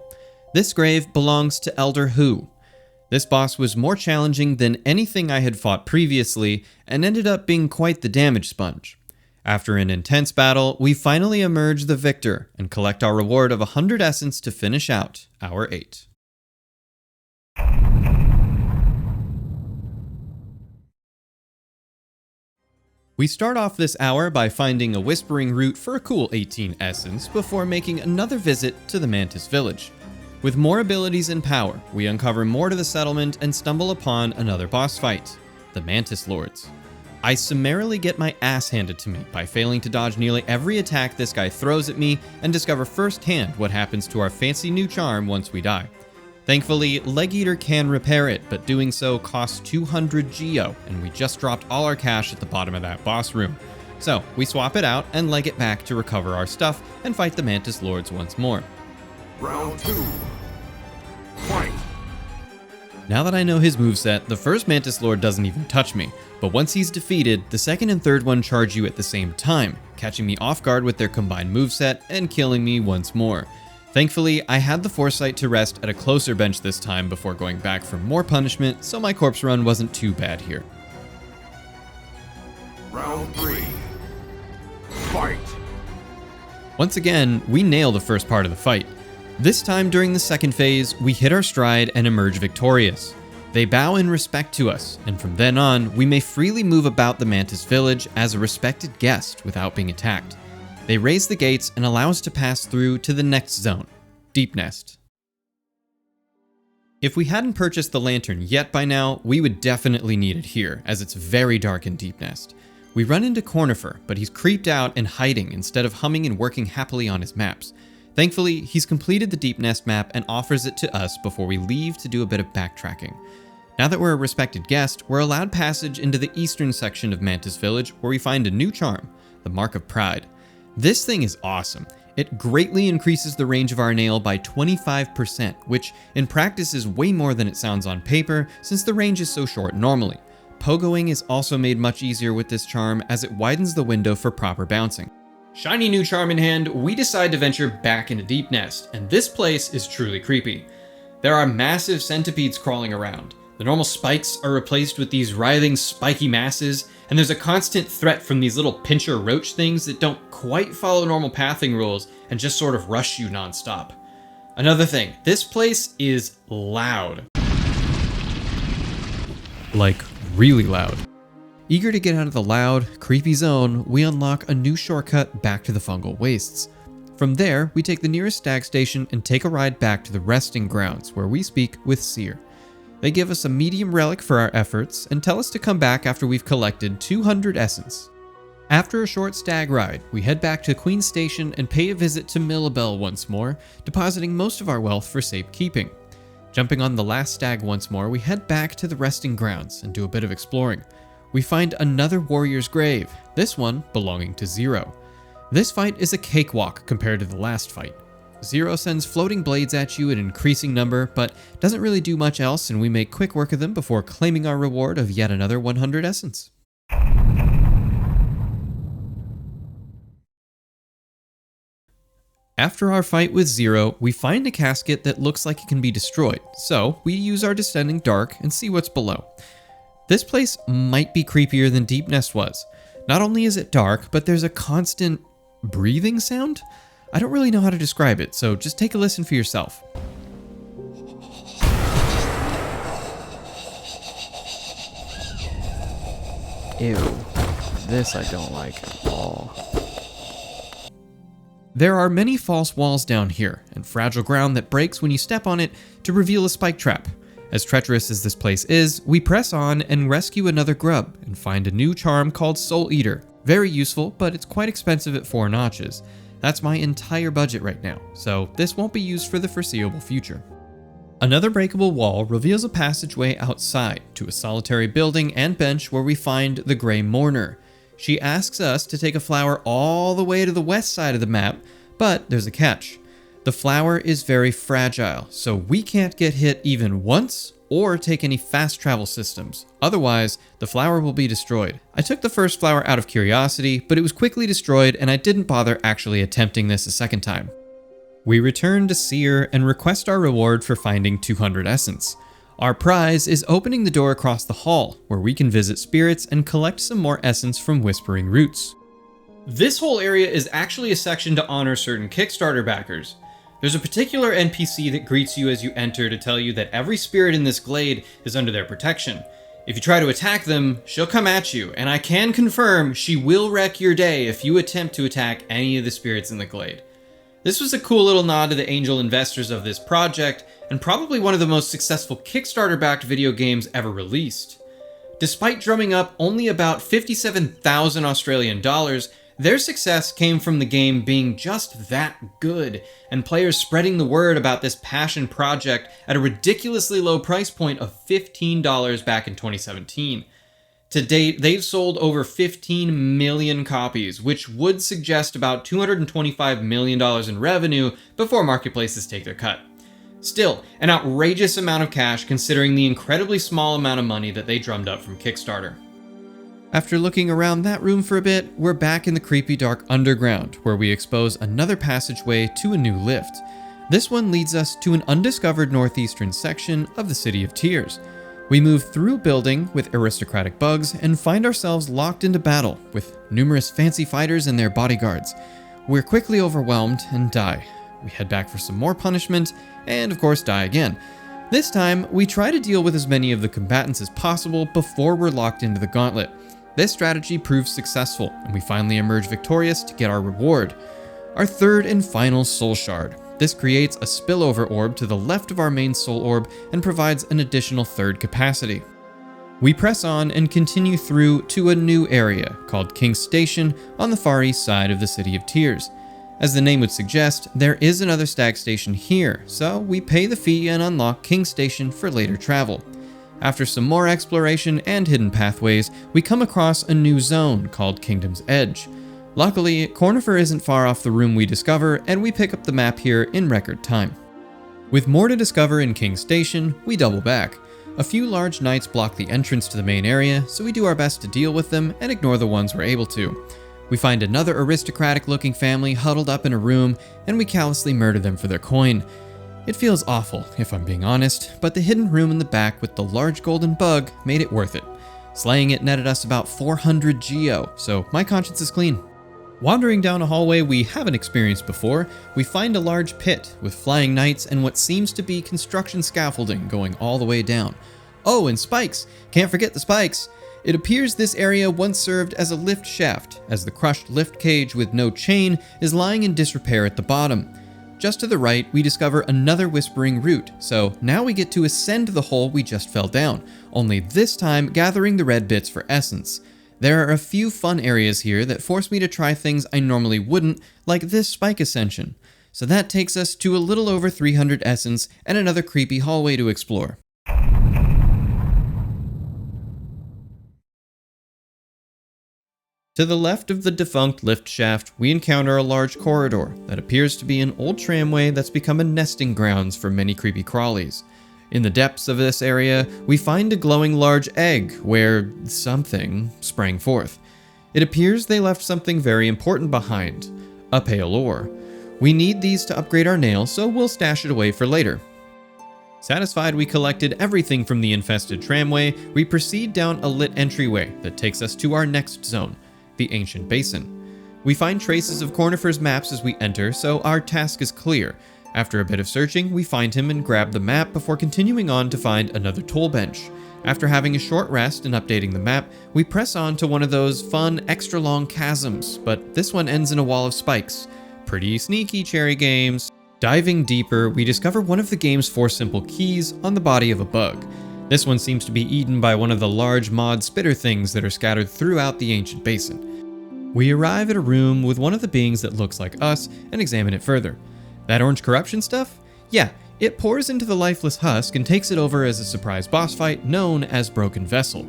This grave belongs to Elder Hu. This boss was more challenging than anything I had fought previously and ended up being quite the damage sponge. After an intense battle, we finally emerge the victor and collect our reward of 100 essence to finish out Hour 8. We start off this hour by finding a Whispering Root for a cool 18 essence before making another visit to the Mantis Village. With more abilities and power, we uncover more to the settlement and stumble upon another boss fight, the Mantis Lords. I summarily get my ass handed to me by failing to dodge nearly every attack this guy throws at me and discover firsthand what happens to our fancy new charm once we die. Thankfully, Legeater can repair it, but doing so costs 200 Geo, and we just dropped all our cash at the bottom of that boss room. So, we swap it out and leg it back to recover our stuff and fight the Mantis Lords once more. Round 2. Fight! Now that I know his moveset, the first Mantis Lord doesn't even touch me, but once he's defeated, the second and third one charge you at the same time, catching me off guard with their combined moveset and killing me once more. Thankfully, I had the foresight to rest at a closer bench this time before going back for more punishment, so my corpse run wasn't too bad here. Round 3. Fight! Once again, we nail the first part of the fight. This time during the second phase, we hit our stride and emerge victorious. They bow in respect to us, and from then on, we may freely move about the Mantis Village as a respected guest without being attacked. They raise the gates and allow us to pass through to the next zone, Deepnest. If we hadn't purchased the lantern yet by now, we would definitely need it here, as it's very dark in Deepnest. We run into Cornifer, but he's creeped out and hiding instead of humming and working happily on his maps. Thankfully, he's completed the Deepnest map and offers it to us before we leave to do a bit of backtracking. Now that we're a respected guest, we're allowed passage into the eastern section of Mantis Village, where we find a new charm, the Mark of Pride. This thing is awesome. It greatly increases the range of our nail by 25%, which in practice is way more than it sounds on paper, since the range is so short normally. Pogoing is also made much easier with this charm, as it widens the window for proper bouncing. Shiny new charm in hand, we decide to venture back into Deepnest, and this place is truly creepy. There are massive centipedes crawling around. The normal spikes are replaced with these writhing, spiky masses, and there's a constant threat from these little pincher roach things that don't quite follow normal pathing rules and just sort of rush you nonstop. Another thing, this place is loud. Like, really loud. Eager to get out of the loud, creepy zone, we unlock a new shortcut back to the fungal wastes. From there, we take the nearest stag station and take a ride back to the resting grounds, where we speak with Seer. They give us a medium relic for our efforts and tell us to come back after we've collected 200 essence. After a short stag ride, we head back to Queen Station and pay a visit to Millabelle once more, depositing most of our wealth for safekeeping. Jumping on the last stag once more, we head back to the resting grounds and do a bit of exploring. We find another warrior's grave, this one belonging to Zero. This fight is a cakewalk compared to the last fight. Zero sends floating blades at you in increasing number, but doesn't really do much else, and we make quick work of them before claiming our reward of yet another 100 essence. After our fight with Zero, we find a casket that looks like it can be destroyed, so we use our Descending Dark and see what's below. This place might be creepier than Deep Nest was. Not only is it dark, but there's a constant breathing sound? I don't really know how to describe it, so just take a listen for yourself. Ew, this I don't like at all. There are many false walls down here, and fragile ground that breaks when you step on it to reveal a spike trap. As treacherous as this place is, we press on and rescue another grub and find a new charm called Soul Eater. Very useful, but it's quite expensive at 4 notches. That's my entire budget right now, so this won't be used for the foreseeable future. Another breakable wall reveals a passageway outside to a solitary building and bench where we find the Grey Mourner. She asks us to take a flower all the way to the west side of the map, but there's a catch. The flower is very fragile, so we can't get hit even once or take any fast travel systems. Otherwise, the flower will be destroyed. I took the first flower out of curiosity, but it was quickly destroyed and I didn't bother actually attempting this a second time. We return to Seer and request our reward for finding 200 essence. Our prize is opening the door across the hall, where we can visit spirits and collect some more essence from Whispering Roots. This whole area is actually a section to honor certain Kickstarter backers. There's a particular NPC that greets you as you enter to tell you that every spirit in this glade is under their protection. If you try to attack them, she'll come at you, and I can confirm she will wreck your day if you attempt to attack any of the spirits in the glade. This was a cool little nod to the angel investors of this project, and probably one of the most successful Kickstarter-backed video games ever released. Despite drumming up only about 57,000 Australian dollars, their success came from the game being just that good, and players spreading the word about this passion project at a ridiculously low price point of $15 back in 2017. To date, they've sold over 15 million copies, which would suggest about $225 million in revenue before marketplaces take their cut. Still, an outrageous amount of cash considering the incredibly small amount of money that they drummed up from Kickstarter. After looking around that room for a bit, we're back in the creepy dark underground, where we expose another passageway to a new lift. This one leads us to an undiscovered northeastern section of the City of Tears. We move through a building with aristocratic bugs and find ourselves locked into battle with numerous fancy fighters and their bodyguards. We're quickly overwhelmed and die. We head back for some more punishment and of course die again. This time, we try to deal with as many of the combatants as possible before we're locked into the gauntlet. This strategy proves successful, and we finally emerge victorious to get our reward. Our third and final soul shard. This creates a spillover orb to the left of our main soul orb and provides an additional third capacity. We press on and continue through to a new area called King's Station on the far east side of the City of Tears. As the name would suggest, there is another stag station here, so we pay the fee and unlock King's Station for later travel. After some more exploration and hidden pathways, we come across a new zone called Kingdom's Edge. Luckily, Cornifer isn't far off the room we discover, and we pick up the map here in record time. With more to discover in King's Station, we double back. A few large knights block the entrance to the main area, so we do our best to deal with them and ignore the ones we're able to. We find another aristocratic-looking family huddled up in a room, and we callously murder them for their coin. It feels awful, if I'm being honest, but the hidden room in the back with the large golden bug made it worth it. Slaying it netted us about 400 geo, so my conscience is clean. Wandering down a hallway we haven't experienced before, we find a large pit with flying knights and what seems to be construction scaffolding going all the way down. Oh, and spikes! Can't forget the spikes! It appears this area once served as a lift shaft, as the crushed lift cage with no chain is lying in disrepair at the bottom. Just to the right, we discover another whispering route, so now we get to ascend the hole we just fell down, only this time gathering the red bits for essence. There are a few fun areas here that force me to try things I normally wouldn't, like this spike ascension. So that takes us to a little over 300 essence and another creepy hallway to explore. To the left of the defunct lift shaft, we encounter a large corridor that appears to be an old tramway that's become a nesting grounds for many creepy crawlies. In the depths of this area, we find a glowing large egg where something sprang forth. It appears they left something very important behind, a pale ore. We need these to upgrade our nail, so we'll stash it away for later. Satisfied we collected everything from the infested tramway, we proceed down a lit entryway that takes us to our next zone, the Ancient Basin. We find traces of Cornifer's maps as we enter, so our task is clear. After a bit of searching, we find him and grab the map before continuing on to find another toll bench. After having a short rest and updating the map, we press on to one of those fun, extra long chasms, but this one ends in a wall of spikes. Pretty sneaky, Cherry Games. Diving deeper, we discover one of the game's 4 simple keys on the body of a bug. This one seems to be eaten by one of the large mod spitter things that are scattered throughout the Ancient Basin. We arrive at a room with one of the beings that looks like us and examine it further. That orange corruption stuff? Yeah, it pours into the lifeless husk and takes it over as a surprise boss fight known as Broken Vessel.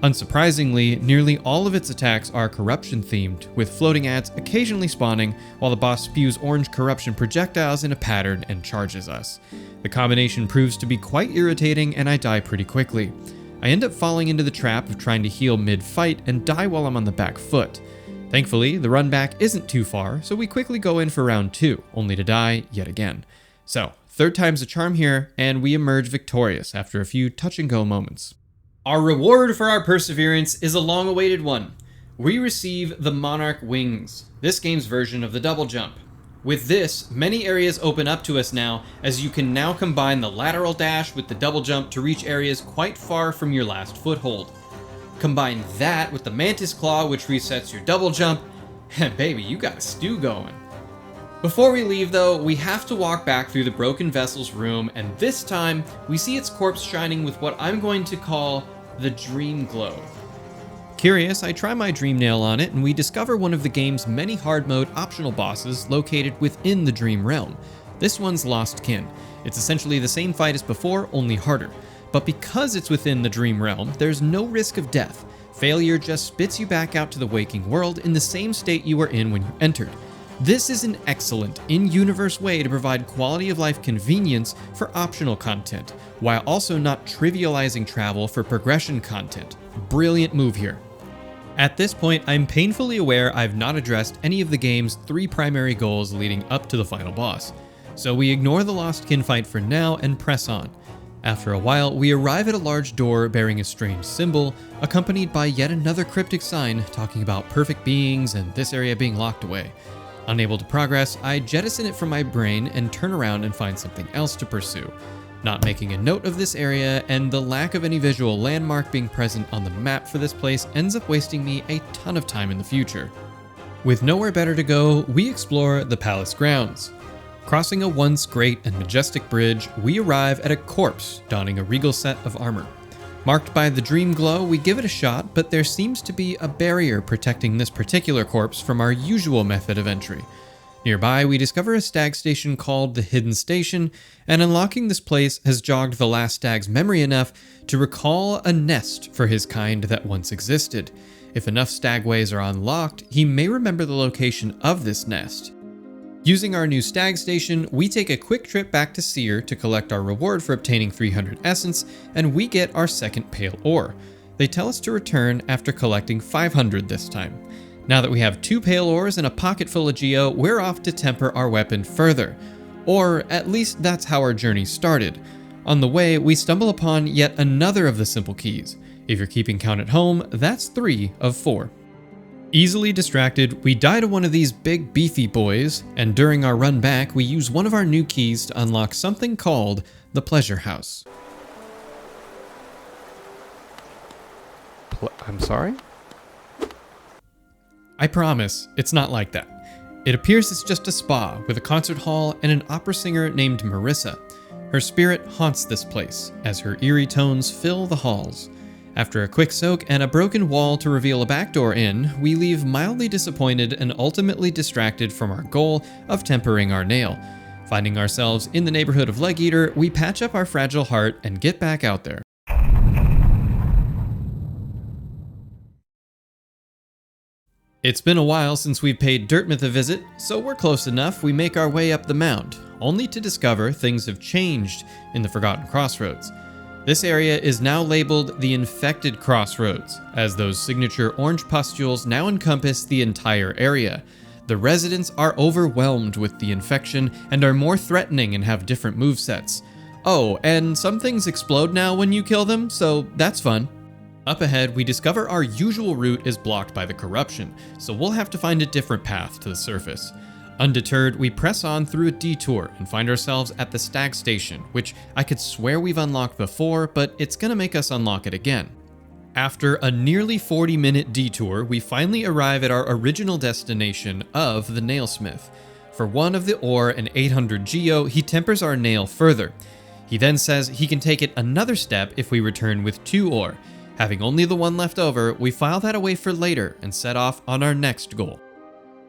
Unsurprisingly, nearly all of its attacks are corruption themed, with floating ads occasionally spawning while the boss spews orange corruption projectiles in a pattern and charges us. The combination proves to be quite irritating and I die pretty quickly. I end up falling into the trap of trying to heal mid-fight and die while I'm on the back foot. Thankfully, the run back isn't too far, so we quickly go in for round 2, only to die yet again. So, third time's a charm here, and we emerge victorious after a few touch-and-go moments. Our reward for our perseverance is a long-awaited one. We receive the Monarch Wings, this game's version of the double jump. With this, many areas open up to us now, as you can now combine the lateral dash with the double jump to reach areas quite far from your last foothold. Combine that with the Mantis Claw, which resets your double jump, and baby, you got a stew going. Before we leave though, we have to walk back through the Broken Vessel's room, and this time, we see its corpse shining with what I'm going to call the Dream Glow. Curious, I try my Dream Nail on it, and we discover one of the game's many hard mode optional bosses located within the Dream Realm. This one's Lost Kin. It's essentially the same fight as before, only harder. But because it's within the Dream Realm, there's no risk of death. Failure just spits you back out to the waking world in the same state you were in when you entered. This is an excellent, in-universe way to provide quality of life convenience for optional content, while also not trivializing travel for progression content. Brilliant move here. At this point, I'm painfully aware I've not addressed any of the game's 3 primary goals leading up to the final boss. So we ignore the Lost Kin fight for now and press on. After a while, we arrive at a large door bearing a strange symbol, accompanied by yet another cryptic sign talking about perfect beings and this area being locked away. Unable to progress, I jettison it from my brain and turn around and find something else to pursue. Not making a note of this area and the lack of any visual landmark being present on the map for this place ends up wasting me a ton of time in the future. With nowhere better to go, we explore the palace grounds. Crossing a once great and majestic bridge, we arrive at a corpse donning a regal set of armor. Marked by the Dream Glow, we give it a shot, but there seems to be a barrier protecting this particular corpse from our usual method of entry. Nearby, we discover a stag station called the Hidden Station, and unlocking this place has jogged the last stag's memory enough to recall a nest for his kind that once existed. If enough stagways are unlocked, he may remember the location of this nest. Using our new stag station, we take a quick trip back to Seer to collect our reward for obtaining 300 essence, and we get our second pale ore. They tell us to return after collecting 500 this time. Now that we have 2 pale ores and a pocket full of geo, we're off to temper our weapon further. Or at least that's how our journey started. On the way, we stumble upon yet another of the simple keys. If you're keeping count at home, that's 3 of 4. Easily distracted, we die to one of these big beefy boys, and during our run back, we use one of our new keys to unlock something called the Pleasure House. I'm sorry? I promise, it's not like that. It appears it's just a spa with a concert hall and an opera singer named Marissa. Her spirit haunts this place, as her eerie tones fill the halls. After a quick soak and a broken wall to reveal a backdoor in, we leave mildly disappointed and ultimately distracted from our goal of tempering our nail. Finding ourselves in the neighborhood of Leg Eater, we patch up our fragile heart and get back out there. It's been a while since we've paid Dirtmouth a visit, so we're close enough we make our way up the mound, only to discover things have changed in the Forgotten Crossroads. This area is now labeled the Infected Crossroads, as those signature orange pustules now encompass the entire area. The residents are overwhelmed with the infection and are more threatening and have different movesets. Oh, and some things explode now when you kill them, so that's fun. Up ahead, we discover our usual route is blocked by the corruption, so we'll have to find a different path to the surface. Undeterred, we press on through a detour and find ourselves at the Stag Station, which I could swear we've unlocked before, but it's gonna make us unlock it again. After a nearly 40-minute detour, we finally arrive at our original destination of the Nailsmith. For 1 of the ore and 800 geo, he tempers our nail further. He then says he can take it another step if we return with 2 ore. Having only the 1 left over, we file that away for later and set off on our next goal.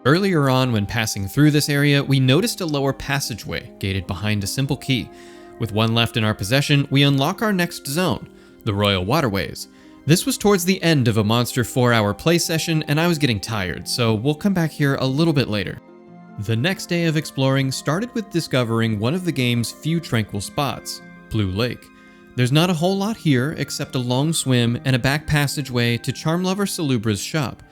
Earlier on, when passing through this area, we noticed a lower passageway gated behind a simple key. With 1 left in our possession, we unlock our next zone, the Royal Waterways. This was towards the end of a monster 4-hour play session, and I was getting tired, so we'll come back here a little bit later. The next day of exploring started with discovering one of the game's few tranquil spots, Blue Lake. There's not a whole lot here except a long swim and a back passageway to Charmlover Salubra's shop.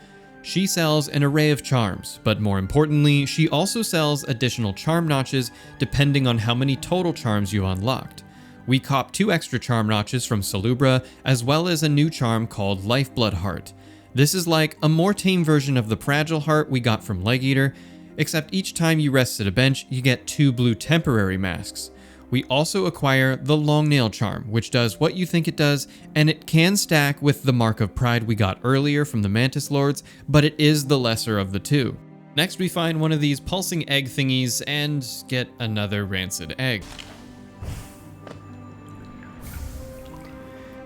She sells an array of charms, but more importantly, she also sells additional charm notches depending on how many total charms you unlocked. We cop 2 extra charm notches from Salubra, as well as a new charm called Lifeblood Heart. This is like a more tame version of the Fragile Heart we got from Leg Eater, except each time you rest at a bench, you get 2 blue temporary masks. We also acquire the Long Nail Charm, which does what you think it does, and it can stack with the Mark of Pride we got earlier from the Mantis Lords, but it is the lesser of the 2. Next we find one of these pulsing egg thingies and get another rancid egg.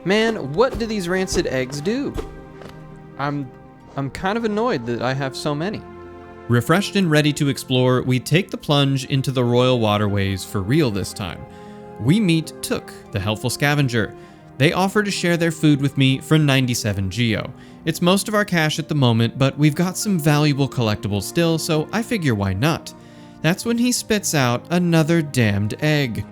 Man, what do these rancid eggs do? I'm kind of annoyed that I have so many. Refreshed and ready to explore, we take the plunge into the Royal Waterways for real this time. We meet Took, the helpful scavenger. They offer to share their food with me for 97 geo. It's most of our cash at the moment, but we've got some valuable collectibles still, so I figure why not. That's when he spits out another damned egg.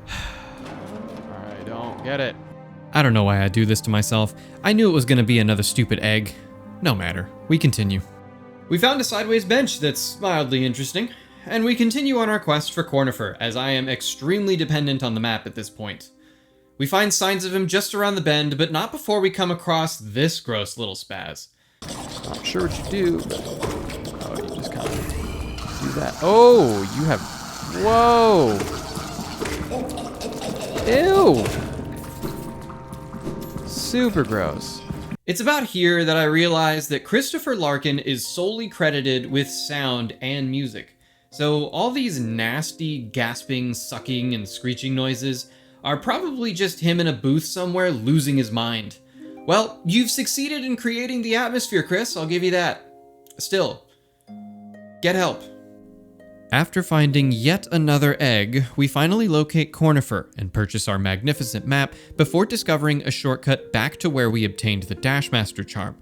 I don't get it. I don't know why I do this to myself. I knew it was gonna be another stupid egg. No matter, we continue. We found a sideways bench that's mildly interesting, and we continue on our quest for Cornifer, as I am extremely dependent on the map at this point. We find signs of him just around the bend, but not before we come across this gross little spaz. Not sure what you do, but oh, you just kind of do that. Oh, you have. Whoa! Ew! Super gross. It's about here that I realized that Christopher Larkin is solely credited with sound and music. So all these nasty, gasping, sucking, and screeching noises are probably just him in a booth somewhere losing his mind. Well, you've succeeded in creating the atmosphere, Chris, I'll give you that. Still, get help. After finding yet another egg, we finally locate Cornifer and purchase our magnificent map before discovering a shortcut back to where we obtained the Dashmaster charm.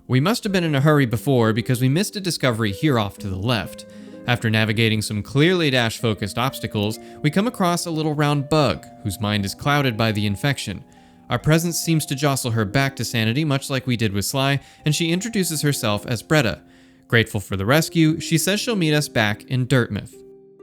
We must have been in a hurry before because we missed a discovery here off to the left. After navigating some clearly dash-focused obstacles, we come across a little round bug whose mind is clouded by the infection. Our presence seems to jostle her back to sanity much like we did with Sly, and she introduces herself as Bretta. Grateful for the rescue, she says she'll meet us back in Dirtmouth.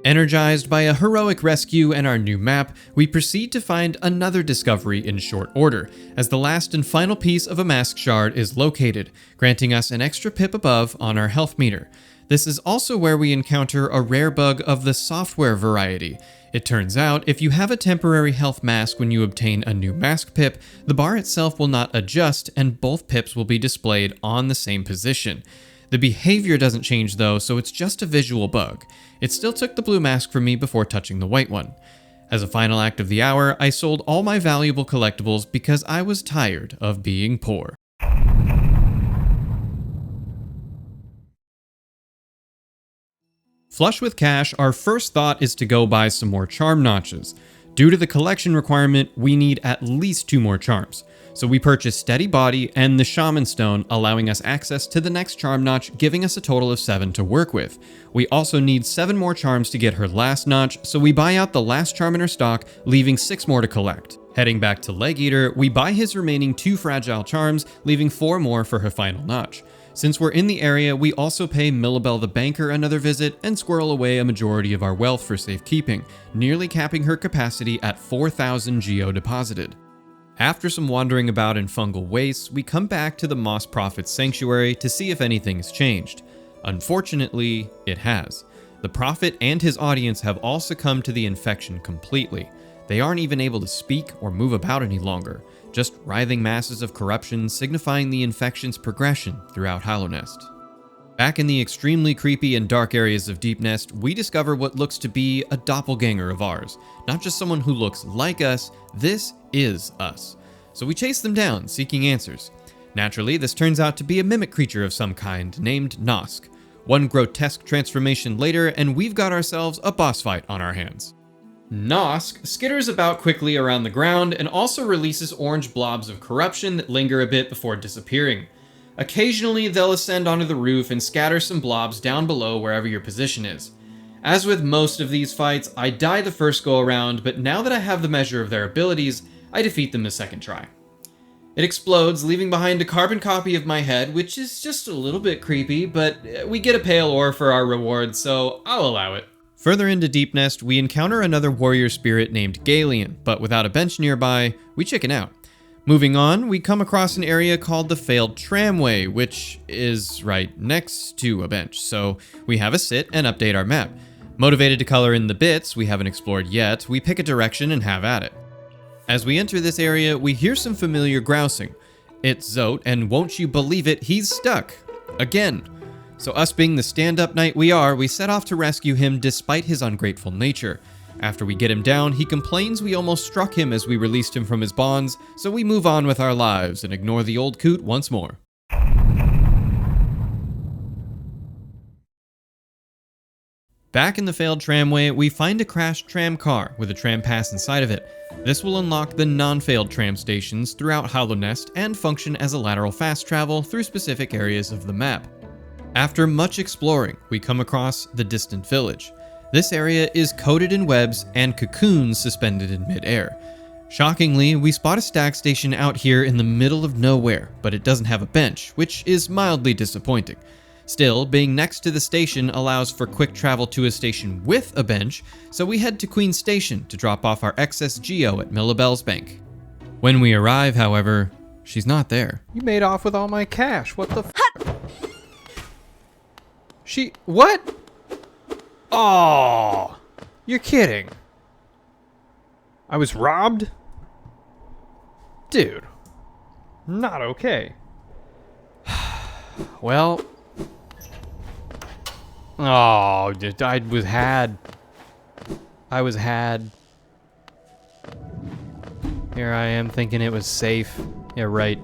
Energized by a heroic rescue and our new map, we proceed to find another discovery in short order, as the last and final piece of a mask shard is located, granting us an extra pip above on our health meter. This is also where we encounter a rare bug of the software variety. It turns out, if you have a temporary health mask when you obtain a new mask pip, the bar itself will not adjust and both pips will be displayed on the same position. The behavior doesn't change though, so it's just a visual bug. It still took the blue mask from me before touching the white one. As a final act of the hour, I sold all my valuable collectibles because I was tired of being poor. Flush with cash, our first thought is to go buy some more charm notches. Due to the collection requirement, we need at least 2 more charms. So we purchase Steady Body and the Shaman Stone, allowing us access to the next charm notch, giving us a total of 7 to work with. We also need 7 more charms to get her last notch, so we buy out the last charm in her stock, leaving 6 more to collect. Heading back to Leg Eater, we buy his remaining 2 fragile charms, leaving 4 more for her final notch. Since we're in the area, we also pay Millabelle the Banker another visit and squirrel away a majority of our wealth for safekeeping, nearly capping her capacity at 4,000 geo deposited. After some wandering about in fungal wastes, we come back to the Moss Prophet's sanctuary to see if anything has changed. Unfortunately, it has. The Prophet and his audience have all succumbed to the infection completely. They aren't even able to speak or move about any longer, just writhing masses of corruption signifying the infection's progression throughout Hallownest. Back in the extremely creepy and dark areas of Deep Nest, we discover what looks to be a doppelganger of ours. Not just someone who looks like us, this is us. So we chase them down, seeking answers. Naturally, this turns out to be a mimic creature of some kind named Nosk. One grotesque transformation later, and we've got ourselves a boss fight on our hands. Nosk skitters about quickly around the ground and also releases orange blobs of corruption that linger a bit before disappearing. Occasionally, they'll ascend onto the roof and scatter some blobs down below wherever your position is. As with most of these fights, I die the first go around, but now that I have the measure of their abilities, I defeat them the second try. It explodes, leaving behind a carbon copy of my head, which is just a little bit creepy, but we get a pale ore for our reward, so I'll allow it. Further into Deep Nest, we encounter another warrior spirit named Galian, but without a bench nearby, we chicken out. Moving on, we come across an area called the Failed Tramway, which is right next to a bench, so we have a sit and update our map. Motivated to color in the bits we haven't explored yet, we pick a direction and have at it. As we enter this area, we hear some familiar grousing. It's Zote, and won't you believe it, he's stuck. Again. So us being the stand-up knight we are, we set off to rescue him despite his ungrateful nature. After we get him down, he complains we almost struck him as we released him from his bonds, so we move on with our lives and ignore the old coot once more. Back in the Failed Tramway, we find a crashed tram car with a tram pass inside of it. This will unlock the non-failed tram stations throughout Hallownest and function as a lateral fast travel through specific areas of the map. After much exploring, we come across the Distant Village. This area is coated in webs and cocoons suspended in mid-air. Shockingly, we spot a stack station out here in the middle of nowhere, but it doesn't have a bench, which is mildly disappointing. Still, being next to the station allows for quick travel to a station with a bench, so we head to Queen Station to drop off our excess geo at Millabelle's bank. When we arrive, however, she's not there. You made off with all my cash. What the What? Oh, you're kidding. I was robbed? Dude, not okay. Well, oh, I was had. Here I am thinking it was safe. Yeah, right.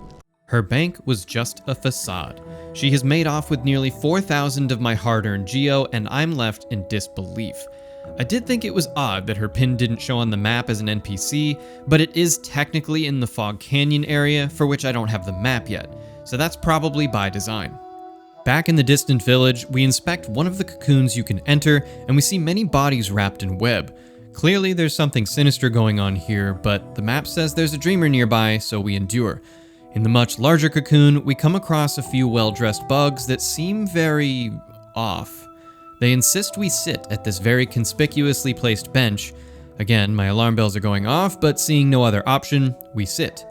Her bank was just a facade. She has made off with nearly 4,000 of my hard-earned geo, and I'm left in disbelief. I did think it was odd that her pin didn't show on the map as an NPC, but it is technically in the Fog Canyon area, for which I don't have the map yet, so that's probably by design. Back in the Distant Village, we inspect one of the cocoons you can enter, and we see many bodies wrapped in web. Clearly there's something sinister going on here, but the map says there's a dreamer nearby, so we endure. In the much larger cocoon, we come across a few well-dressed bugs that seem very off. They insist we sit at this very conspicuously placed bench. Again, my alarm bells are going off, but seeing no other option, we sit.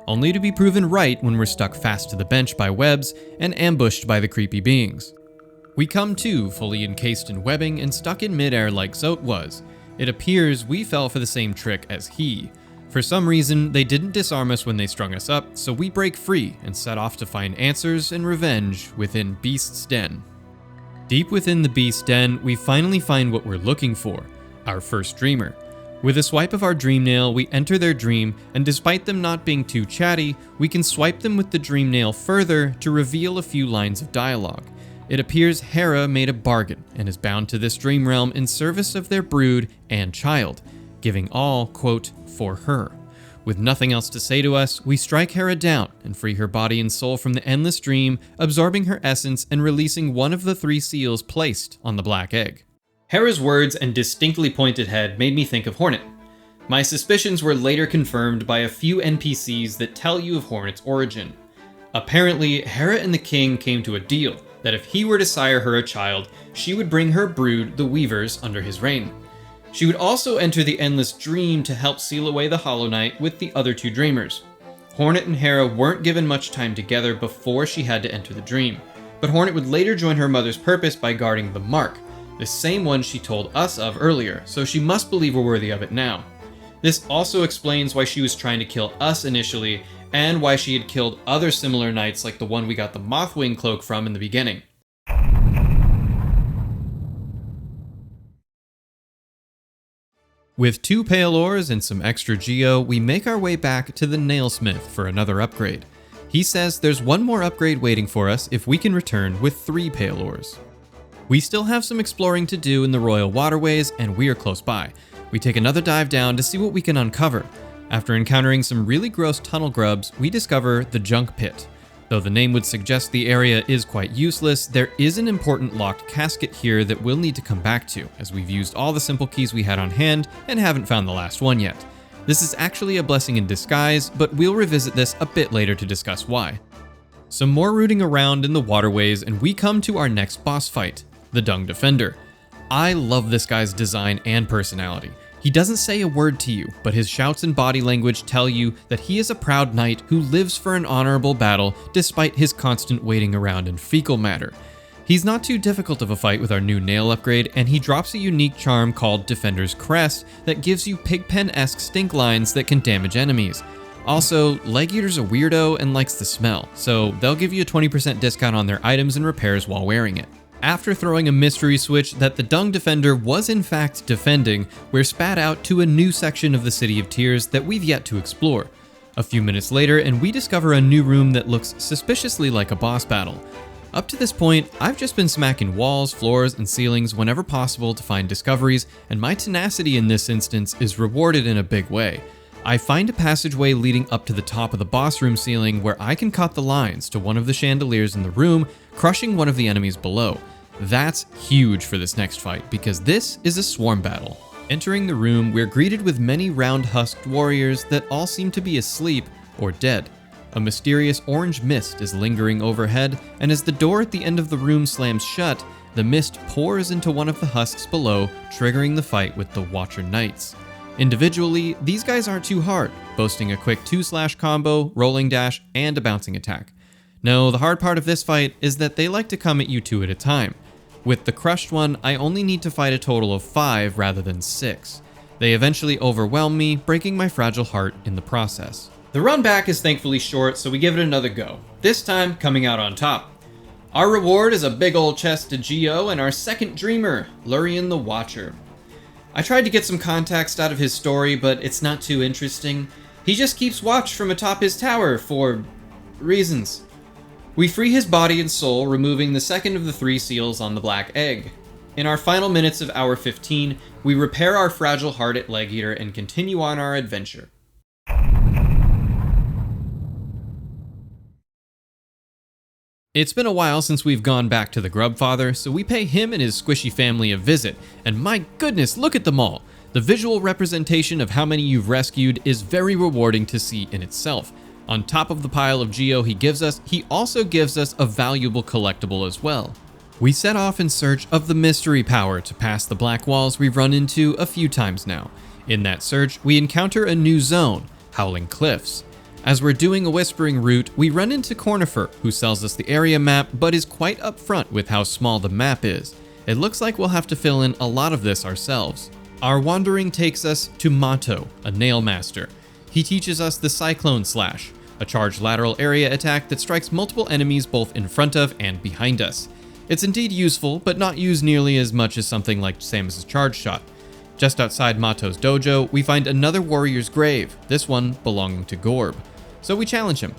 Only to be proven right when we're stuck fast to the bench by webs and ambushed by the creepy beings. We come to, fully encased in webbing and stuck in midair like Zote was. It appears we fell for the same trick as he. For some reason, they didn't disarm us when they strung us up, so we break free and set off to find answers and revenge within Beast's Den. Deep within the Beast's Den, we finally find what we're looking for, our first dreamer. With a swipe of our dream nail, we enter their dream, and despite them not being too chatty, we can swipe them with the dream nail further to reveal a few lines of dialogue. It appears Hera made a bargain and is bound to this dream realm in service of their brood and child, giving all, quote, for her. With nothing else to say to us, we strike Hera down and free her body and soul from the endless dream, absorbing her essence and releasing one of the 3 seals placed on the black egg. Hera's words and distinctly pointed head made me think of Hornet. My suspicions were later confirmed by a few NPCs that tell you of Hornet's origin. Apparently, Hera and the king came to a deal that if he were to sire her a child, she would bring her brood, the Weavers, under his reign. She would also enter the Endless Dream to help seal away the Hollow Knight with the other 2 dreamers. Hornet and Hera weren't given much time together before she had to enter the dream, but Hornet would later join her mother's purpose by guarding the Mark, the same one she told us of earlier, so she must believe we're worthy of it now. This also explains why she was trying to kill us initially, and why she had killed other similar knights like the one we got the Mothwing cloak from in the beginning. With 2 pale ores and some extra geo, we make our way back to the Nailsmith for another upgrade. He says there's one more upgrade waiting for us if we can return with 3 pale ores. We still have some exploring to do in the Royal Waterways, and we are close by. We take another dive down to see what we can uncover. After encountering some really gross tunnel grubs, we discover the Junk Pit. Though the name would suggest the area is quite useless, there is an important locked casket here that we'll need to come back to, as we've used all the simple keys we had on hand and haven't found the last one yet. This is actually a blessing in disguise, but we'll revisit this a bit later to discuss why. Some more rooting around in the waterways, and we come to our next boss fight, the Dung Defender. I love this guy's design and personality. He doesn't say a word to you, but his shouts and body language tell you that he is a proud knight who lives for an honorable battle despite his constant waiting around in fecal matter. He's not too difficult of a fight with our new nail upgrade, and he drops a unique charm called Defender's Crest that gives you Pigpen-esque stink lines that can damage enemies. Also, Legeater's a weirdo and likes the smell, so they'll give you a 20% discount on their items and repairs while wearing it. After throwing a mystery switch that the Dung Defender was in fact defending, we're spat out to a new section of the City of Tears that we've yet to explore. A few minutes later, and we discover a new room that looks suspiciously like a boss battle. Up to this point, I've just been smacking walls, floors, and ceilings whenever possible to find discoveries, and my tenacity in this instance is rewarded in a big way. I find a passageway leading up to the top of the boss room ceiling where I can cut the lines to one of the chandeliers in the room, crushing one of the enemies below. That's huge for this next fight, because this is a swarm battle. Entering the room, we're greeted with many round-husked warriors that all seem to be asleep or dead. A mysterious orange mist is lingering overhead, and as the door at the end of the room slams shut, the mist pours into one of the husks below, triggering the fight with the Watcher Knights. Individually, these guys aren't too hard, boasting a quick 2-slash combo, rolling dash, and a bouncing attack. No, the hard part of this fight is that they like to come at you 2 at a time. With the crushed one, I only need to fight a total of 5 rather than 6. They eventually overwhelm me, breaking my fragile heart in the process. The run back is thankfully short, so we give it another go, this time coming out on top. Our reward is a big old chest of Geo and our second dreamer, Lurien the Watcher. I tried to get some context out of his story, but it's not too interesting. He just keeps watch from atop his tower for reasons. We free his body and soul, removing the second of the 3 seals on the black egg. In our final minutes of hour 15, we repair our fragile heart at Legeater and continue on our adventure. It's been a while since we've gone back to the Grubfather, so we pay him and his squishy family a visit, and my goodness, look at them all! The visual representation of how many you've rescued is very rewarding to see in itself. On top of the pile of geo he gives us, he also gives us a valuable collectible as well. We set off in search of the mystery power to pass the black walls we've run into a few times now. In that search, we encounter a new zone, Howling Cliffs. As we're doing a whispering route, we run into Cornifer, who sells us the area map but is quite upfront with how small the map is. It looks like we'll have to fill in a lot of this ourselves. Our wandering takes us to Mato, a nail master. He teaches us the Cyclone Slash, a charged lateral area attack that strikes multiple enemies both in front of and behind us. It's indeed useful, but not used nearly as much as something like Samus's Charge Shot. Just outside Mato's dojo, we find another warrior's grave, this one belonging to Gorb. So we challenge him.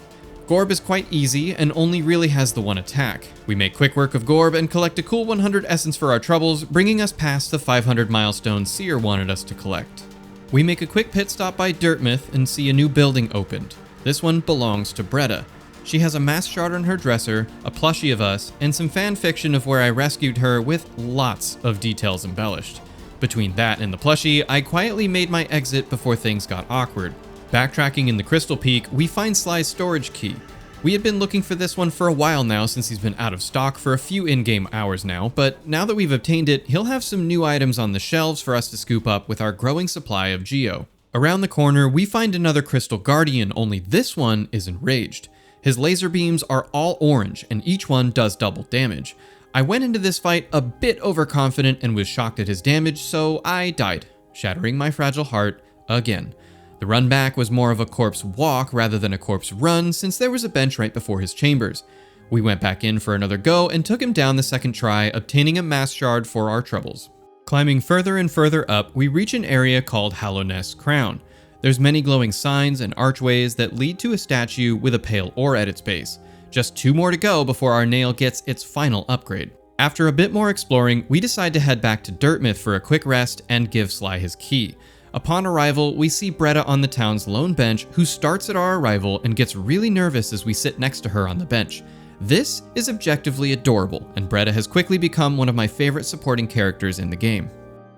Gorb is quite easy and only really has the one attack. We make quick work of Gorb and collect a cool 100 essence for our troubles, bringing us past the 500 milestone Seer wanted us to collect. We make a quick pit stop by Dirtmouth and see a new building opened. This one belongs to Bretta. She has a mass shard on her dresser, a plushie of us, and some fan fiction of where I rescued her with lots of details embellished. Between that and the plushie, I quietly made my exit before things got awkward. Backtracking in the Crystal Peak, we find Sly's storage key. We had been looking for this one for a while now since he's been out of stock for a few in-game hours now, but now that we've obtained it, he'll have some new items on the shelves for us to scoop up with our growing supply of geo. Around the corner, we find another Crystal Guardian, only this one is enraged. His laser beams are all orange, and each one does double damage. I went into this fight a bit overconfident and was shocked at his damage, so I died, shattering my fragile heart again. The run back was more of a corpse walk rather than a corpse run, since there was a bench right before his chambers. We went back in for another go and took him down the second try, obtaining a mass shard for our troubles. Climbing further and further up, we reach an area called Hallownest Crown. There's many glowing signs and archways that lead to a statue with a pale ore at its base. Just 2 more to go before our nail gets its final upgrade. After a bit more exploring, we decide to head back to Dirtmouth for a quick rest and give Sly his key. Upon arrival, we see Bretta on the town's lone bench, who starts at our arrival and gets really nervous as we sit next to her on the bench. This is objectively adorable, and Bretta has quickly become one of my favorite supporting characters in the game.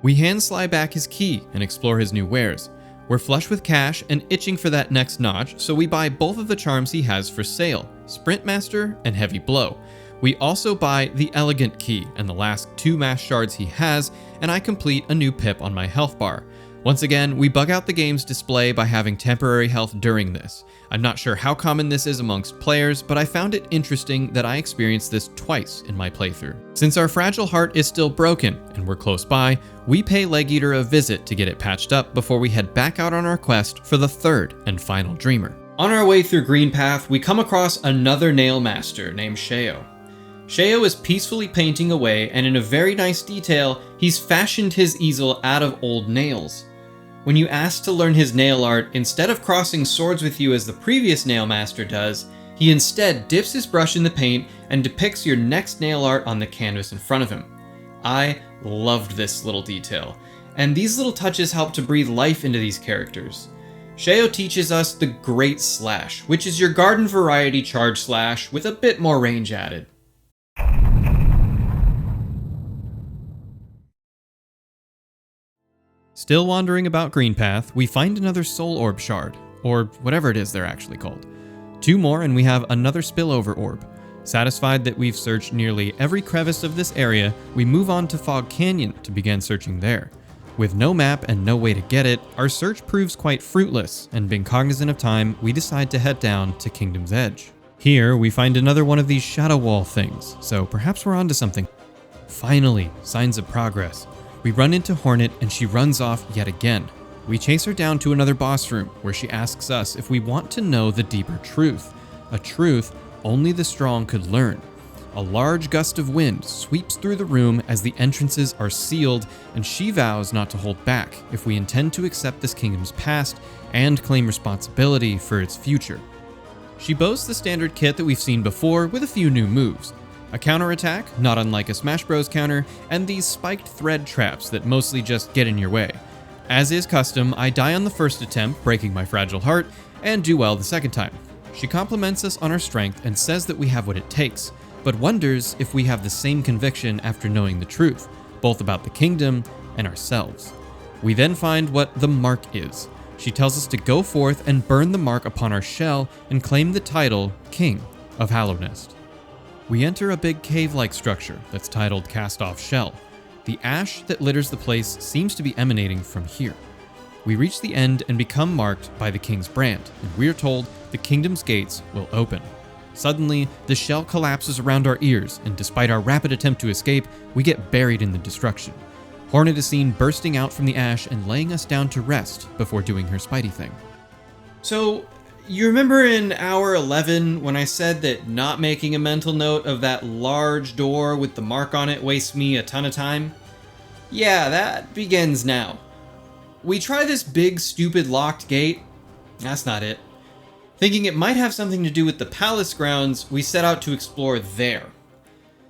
We hand Sly back his key and explore his new wares. We're flush with cash and itching for that next notch, so we buy both of the charms he has for sale, Sprint Master and Heavy Blow. We also buy the Elegant Key and the last 2 mass shards he has, and I complete a new pip on my health bar. Once again, we bug out the game's display by having temporary health during this. I'm not sure how common this is amongst players, but I found it interesting that I experienced this twice in my playthrough. Since our fragile heart is still broken and we're close by, we pay Legeater a visit to get it patched up before we head back out on our quest for the 3rd and final Dreamer. On our way through Greenpath, we come across another nail master named Sheo. Sheo is peacefully painting away, and in a very nice detail, he's fashioned his easel out of old nails. When you ask to learn his nail art, instead of crossing swords with you as the previous nail master does, he instead dips his brush in the paint and depicts your next nail art on the canvas in front of him. I loved this little detail, and these little touches help to breathe life into these characters. Sheo teaches us the Great Slash, which is your garden variety charge slash with a bit more range added. Still wandering about Greenpath, we find another Soul Orb shard, or whatever it is they're actually called. 2 more and we have another Spillover Orb. Satisfied that we've searched nearly every crevice of this area, we move on to Fog Canyon to begin searching there. With no map and no way to get it, our search proves quite fruitless, and being cognizant of time, we decide to head down to Kingdom's Edge. Here, we find another one of these shadow wall things, so perhaps we're onto something. Finally, signs of progress. We run into Hornet and she runs off yet again. We chase her down to another boss room where she asks us if we want to know the deeper truth, a truth only the strong could learn. A large gust of wind sweeps through the room as the entrances are sealed, and she vows not to hold back if we intend to accept this kingdom's past and claim responsibility for its future. She boasts the standard kit that we've seen before with a few new moves. A counterattack, not unlike a Smash Bros counter, and these spiked thread traps that mostly just get in your way. As is custom, I die on the first attempt, breaking my fragile heart, and do well the second time. She compliments us on our strength and says that we have what it takes, but wonders if we have the same conviction after knowing the truth, both about the kingdom and ourselves. We then find what the Mark is. She tells us to go forth and burn the mark upon our shell and claim the title King of Hallownest. We enter a big cave-like structure that's titled Cast Off Shell. The ash that litters the place seems to be emanating from here. We reach the end and become marked by the king's brand, and we're told the kingdom's gates will open. Suddenly, the shell collapses around our ears, and despite our rapid attempt to escape, we get buried in the destruction. Hornet is seen bursting out from the ash and laying us down to rest before doing her Spidey thing. So, you remember in hour 11 when I said that not making a mental note of that large door with the mark on it wastes me a ton of time? Yeah, that begins now. We try this big, stupid locked gate. That's not it. Thinking it might have something to do with the palace grounds, we set out to explore there.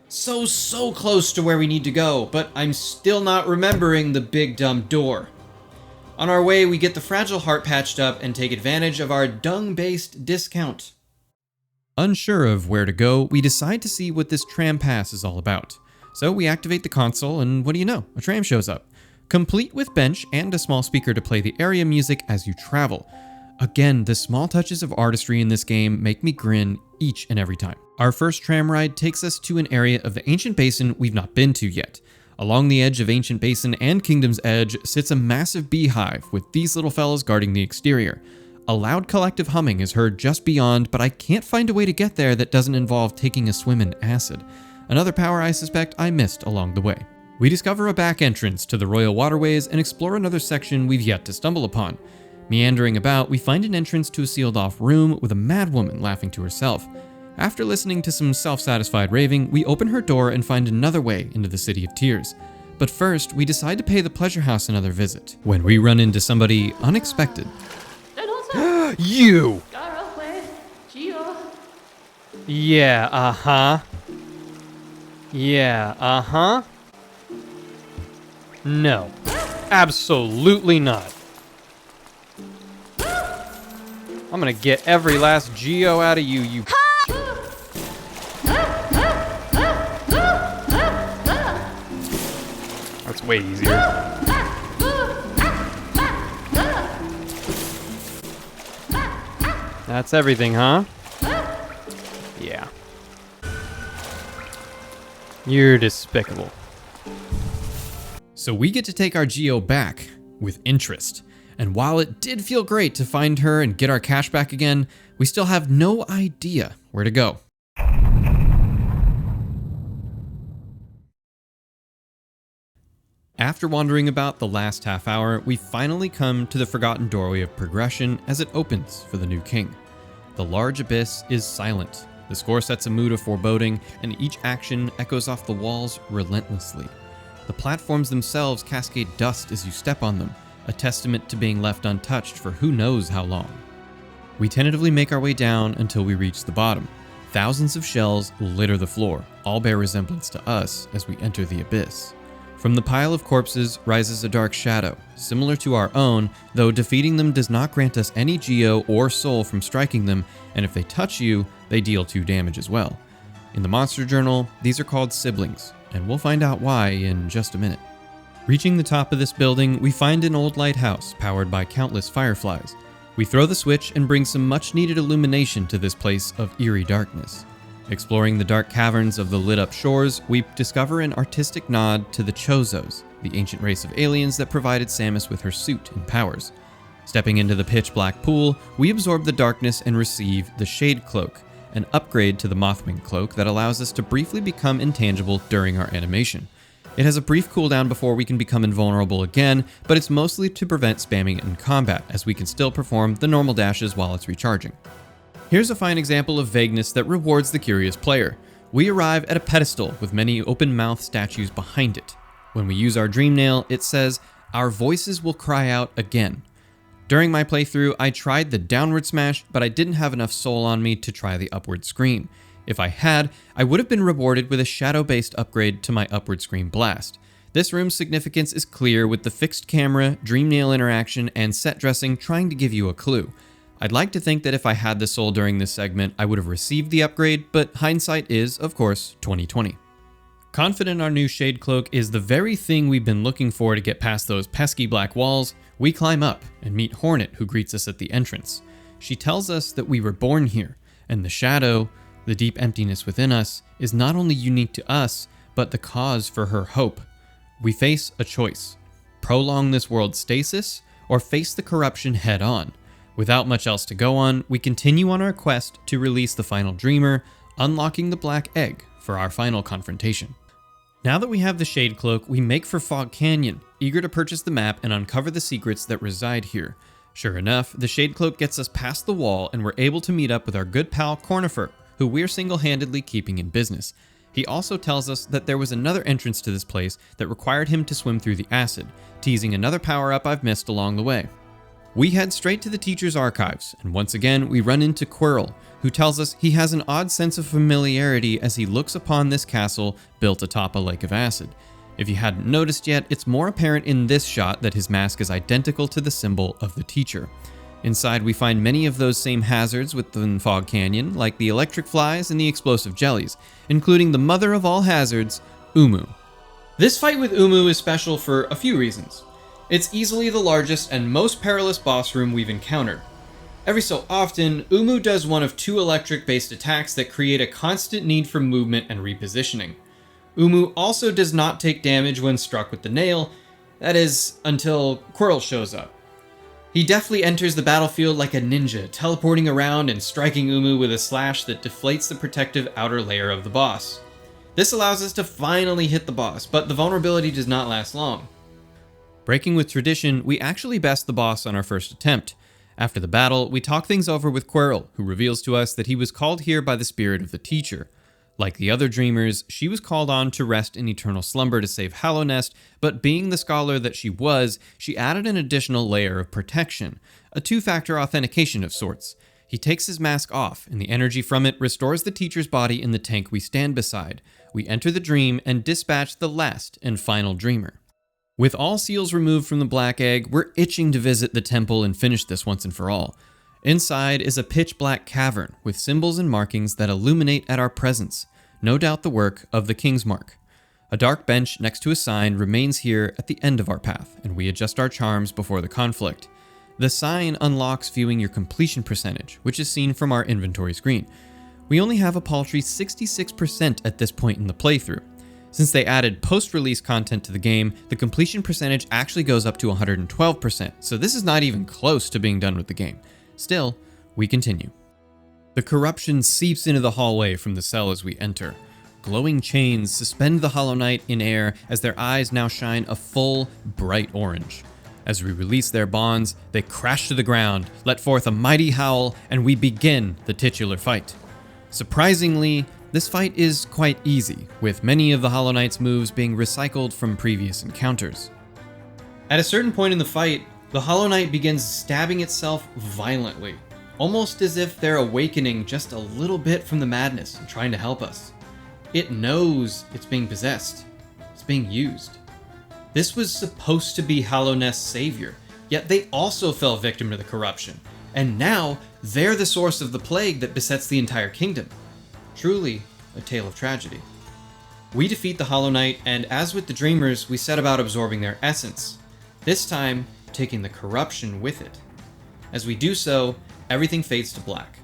So close to where we need to go, but I'm still not remembering the big dumb door. On our way, we get the fragile heart patched up and take advantage of our dung-based discount. Unsure of where to go, we decide to see what this tram pass is all about. So we activate the console, and what do you know? A tram shows up, complete with bench and a small speaker to play the area music as you travel. Again, the small touches of artistry in this game make me grin each and every time. Our first tram ride takes us to an area of the Ancient Basin we've not been to yet. Along the edge of Ancient Basin and Kingdom's Edge sits a massive beehive with these little fellas guarding the exterior. A loud collective humming is heard just beyond, but I can't find a way to get there that doesn't involve taking a swim in acid. Another power I suspect I missed along the way. We discover a back entrance to the Royal Waterways and explore another section we've yet to stumble upon. Meandering about, we find an entrance to a sealed-off room with a mad woman laughing to herself. After listening to some self-satisfied raving, we open her door and find another way into the City of Tears. But first, we decide to pay the Pleasure House another visit, when we run into somebody unexpected. You! Geo. Yeah, uh-huh. Yeah, uh-huh. No. Absolutely not. I'm gonna get every last Geo out of you, you That's way easier. That's everything, huh? Yeah. You're despicable. So we get to take our Geo back with interest. And while it did feel great to find her and get our cash back again, we still have no idea where to go. After wandering about the last half hour, we finally come to the forgotten doorway of progression as it opens for the new king. The large abyss is silent. The score sets a mood of foreboding, and each action echoes off the walls relentlessly. The platforms themselves cascade dust as you step on them, a testament to being left untouched for who knows how long. We tentatively make our way down until we reach the bottom. Thousands of shells litter the floor, all bear resemblance to us as we enter the abyss. From the pile of corpses rises a dark shadow, similar to our own, though defeating them does not grant us any Geo or soul from striking them, and if they touch you, they deal 2 damage as well. In the Monster Journal, these are called siblings, and we'll find out why in just a minute. Reaching the top of this building, we find an old lighthouse powered by countless fireflies. We throw the switch and bring some much-needed illumination to this place of eerie darkness. Exploring the dark caverns of the lit-up shores, we discover an artistic nod to the Chozos, the ancient race of aliens that provided Samus with her suit and powers. Stepping into the pitch-black pool, we absorb the darkness and receive the Shade Cloak, an upgrade to the Mothwing Cloak that allows us to briefly become intangible during our animation. It has a brief cooldown before we can become invulnerable again, but it's mostly to prevent spamming it in combat, as we can still perform the normal dashes while it's recharging. Here's a fine example of vagueness that rewards the curious player. We arrive at a pedestal with many open-mouthed statues behind it. When we use our Dream Nail, it says, "Our voices will cry out again." During my playthrough, I tried the downward smash, but I didn't have enough soul on me to try the upward scream. If I had, I would have been rewarded with a shadow-based upgrade to my upward scream blast. This room's significance is clear with the fixed camera, Dream Nail interaction, and set dressing trying to give you a clue. I'd like to think that if I had the soul during this segment, I would have received the upgrade, but hindsight is, of course, 20/20. Confident our new Shade Cloak is the very thing we've been looking for to get past those pesky black walls, we climb up and meet Hornet, who greets us at the entrance. She tells us that we were born here, and the shadow, the deep emptiness within us, is not only unique to us, but the cause for her hope. We face a choice: prolong this world's stasis, or face the corruption head on. Without much else to go on, we continue on our quest to release the final Dreamer, unlocking the Black Egg for our final confrontation. Now that we have the Shade Cloak, we make for Fog Canyon, eager to purchase the map and uncover the secrets that reside here. Sure enough, the Shade Cloak gets us past the wall and we're able to meet up with our good pal Cornifer, who we're single-handedly keeping in business. He also tells us that there was another entrance to this place that required him to swim through the acid, teasing another power-up I've missed along the way. We head straight to the teacher's archives, and once again we run into Quirrell, who tells us he has an odd sense of familiarity as he looks upon this castle built atop a lake of acid. If you hadn't noticed yet, it's more apparent in this shot that his mask is identical to the symbol of the teacher. Inside we find many of those same hazards within Fog Canyon, like the electric flies and the explosive jellies, including the mother of all hazards, Umu. This fight with Umu is special for a few reasons. It's easily the largest and most perilous boss room we've encountered. Every so often, Umu does one of two electric-based attacks that create a constant need for movement and repositioning. Umu also does not take damage when struck with the nail, that is, until Quirrell shows up. He deftly enters the battlefield like a ninja, teleporting around and striking Umu with a slash that deflates the protective outer layer of the boss. This allows us to finally hit the boss, but the vulnerability does not last long. Breaking with tradition, we actually best the boss on our first attempt. After the battle, we talk things over with Quirrell, who reveals to us that he was called here by the spirit of the teacher. Like the other dreamers, she was called on to rest in eternal slumber to save Hallownest, but being the scholar that she was, she added an additional layer of protection, a two-factor authentication of sorts. He takes his mask off, and the energy from it restores the teacher's body in the tank we stand beside. We enter the dream and dispatch the last and final dreamer. With all seals removed from the Black Egg, we're itching to visit the temple and finish this once and for all. Inside is a pitch-black cavern with symbols and markings that illuminate at our presence, no doubt the work of the King's Mark. A dark bench next to a sign remains here at the end of our path, and we adjust our charms before the conflict. The sign unlocks viewing your completion percentage, which is seen from our inventory screen. We only have a paltry 66% at this point in the playthrough. Since they added post-release content to the game, the completion percentage actually goes up to 112%, so this is not even close to being done with the game. Still, we continue. The corruption seeps into the hallway from the cell as we enter. Glowing chains suspend the Hollow Knight in air as their eyes now shine a full, bright orange. As we release their bonds, they crash to the ground, let forth a mighty howl, and we begin the titular fight. Surprisingly, this fight is quite easy, with many of the Hollow Knight's moves being recycled from previous encounters. At a certain point in the fight, the Hollow Knight begins stabbing itself violently, almost as if they're awakening just a little bit from the madness and trying to help us. It knows it's being possessed. It's being used. This was supposed to be Hallownest's savior, yet they also fell victim to the corruption, and now they're the source of the plague that besets the entire kingdom. Truly a tale of tragedy. We defeat the Hollow Knight, and as with the Dreamers, we set about absorbing their essence, this time taking the corruption with it. As we do so, everything fades to black.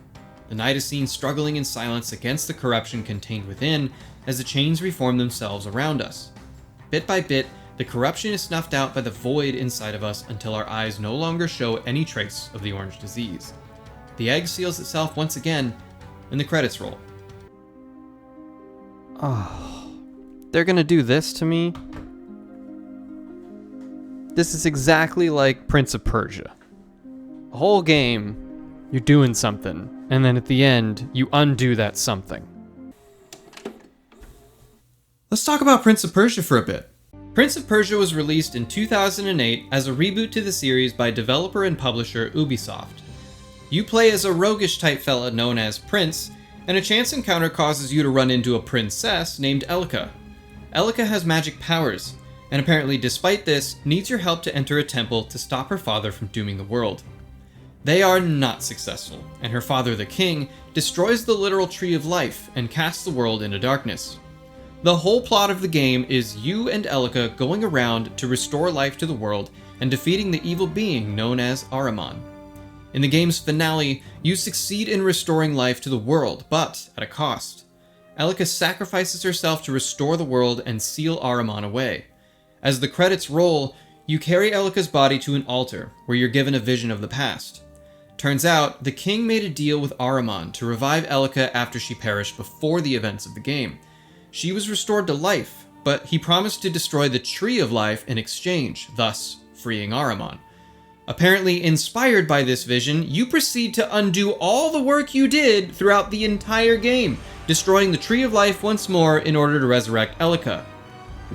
The knight is seen struggling in silence against the corruption contained within as the chains reform themselves around us. Bit by bit, the corruption is snuffed out by the void inside of us until our eyes no longer show any trace of the orange disease. The egg seals itself once again, and the credits roll. Oh, they're gonna do this to me? This is exactly like Prince of Persia. The whole game, you're doing something, and then at the end, you undo that something. Let's talk about Prince of Persia for a bit. Prince of Persia was released in 2008 as a reboot to the series by developer and publisher Ubisoft. You play as a roguish type fella known as Prince, and a chance encounter causes you to run into a princess named Elika. Elika has magic powers, and apparently despite this, needs your help to enter a temple to stop her father from dooming the world. They are not successful, and her father, the king, destroys the literal Tree of Life and casts the world into darkness. The whole plot of the game is you and Elika going around to restore life to the world and defeating the evil being known as Ahriman. In the game's finale, you succeed in restoring life to the world, but at a cost. Elika sacrifices herself to restore the world and seal Ahriman away. As the credits roll, you carry Elika's body to an altar, where you're given a vision of the past. Turns out, the king made a deal with Ahriman to revive Elika after she perished before the events of the game. She was restored to life, but he promised to destroy the Tree of Life in exchange, thus freeing Ahriman. Apparently inspired by this vision, you proceed to undo all the work you did throughout the entire game, destroying the Tree of Life once more in order to resurrect Elika.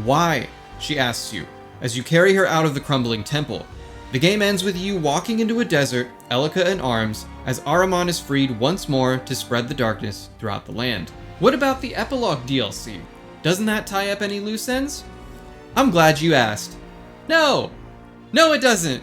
Why? She asks you, as you carry her out of the crumbling temple. The game ends with you walking into a desert, Elika in arms, as Ahriman is freed once more to spread the darkness throughout the land. What about the epilogue DLC? Doesn't that tie up any loose ends? I'm glad you asked. No, it doesn't.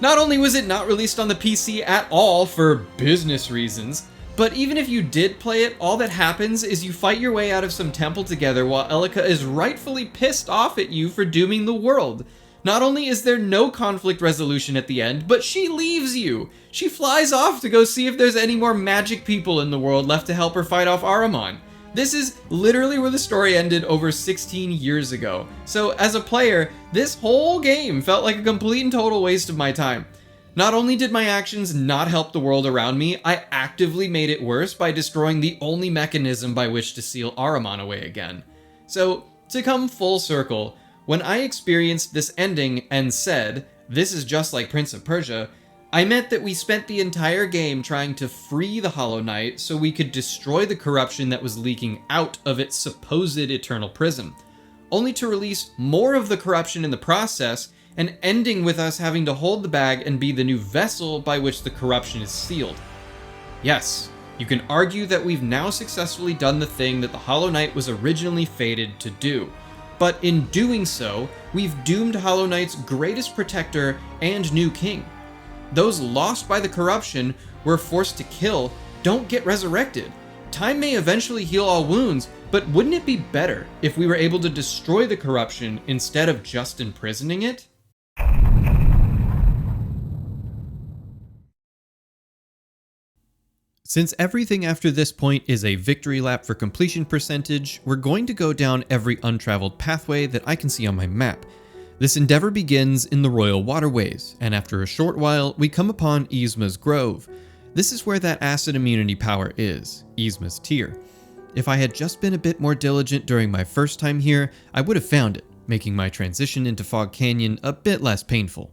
Not only was it not released on the PC at all for business reasons, but even if you did play it, all that happens is you fight your way out of some temple together while Elika is rightfully pissed off at you for dooming the world. Not only is there no conflict resolution at the end, but she leaves you. She flies off to go see if there's any more magic people in the world left to help her fight off Ahriman. This is literally where the story ended over 16 years ago. So as a player, this whole game felt like a complete and total waste of my time. Not only did my actions not help the world around me, I actively made it worse by destroying the only mechanism by which to seal Ahriman away again. So, to come full circle, when I experienced this ending and said, "This is just like Prince of Persia," I meant that we spent the entire game trying to free the Hollow Knight so we could destroy the corruption that was leaking out of its supposed eternal prison, only to release more of the corruption in the process, and ending with us having to hold the bag and be the new vessel by which the corruption is sealed. Yes, you can argue that we've now successfully done the thing that the Hollow Knight was originally fated to do, but in doing so, we've doomed Hollow Knight's greatest protector and new king. Those lost by the corruption we're forced to kill don't get resurrected. Time may eventually heal all wounds, but wouldn't it be better if we were able to destroy the corruption instead of just imprisoning it? Since everything after this point is a victory lap for completion percentage, we're going to go down every untraveled pathway that I can see on my map. This endeavor begins in the Royal Waterways, and after a short while, we come upon Yzma's Grove. This is where that acid immunity power is, Yzma's Tear. If I had just been a bit more diligent during my first time here, I would have found it, making my transition into Fog Canyon a bit less painful.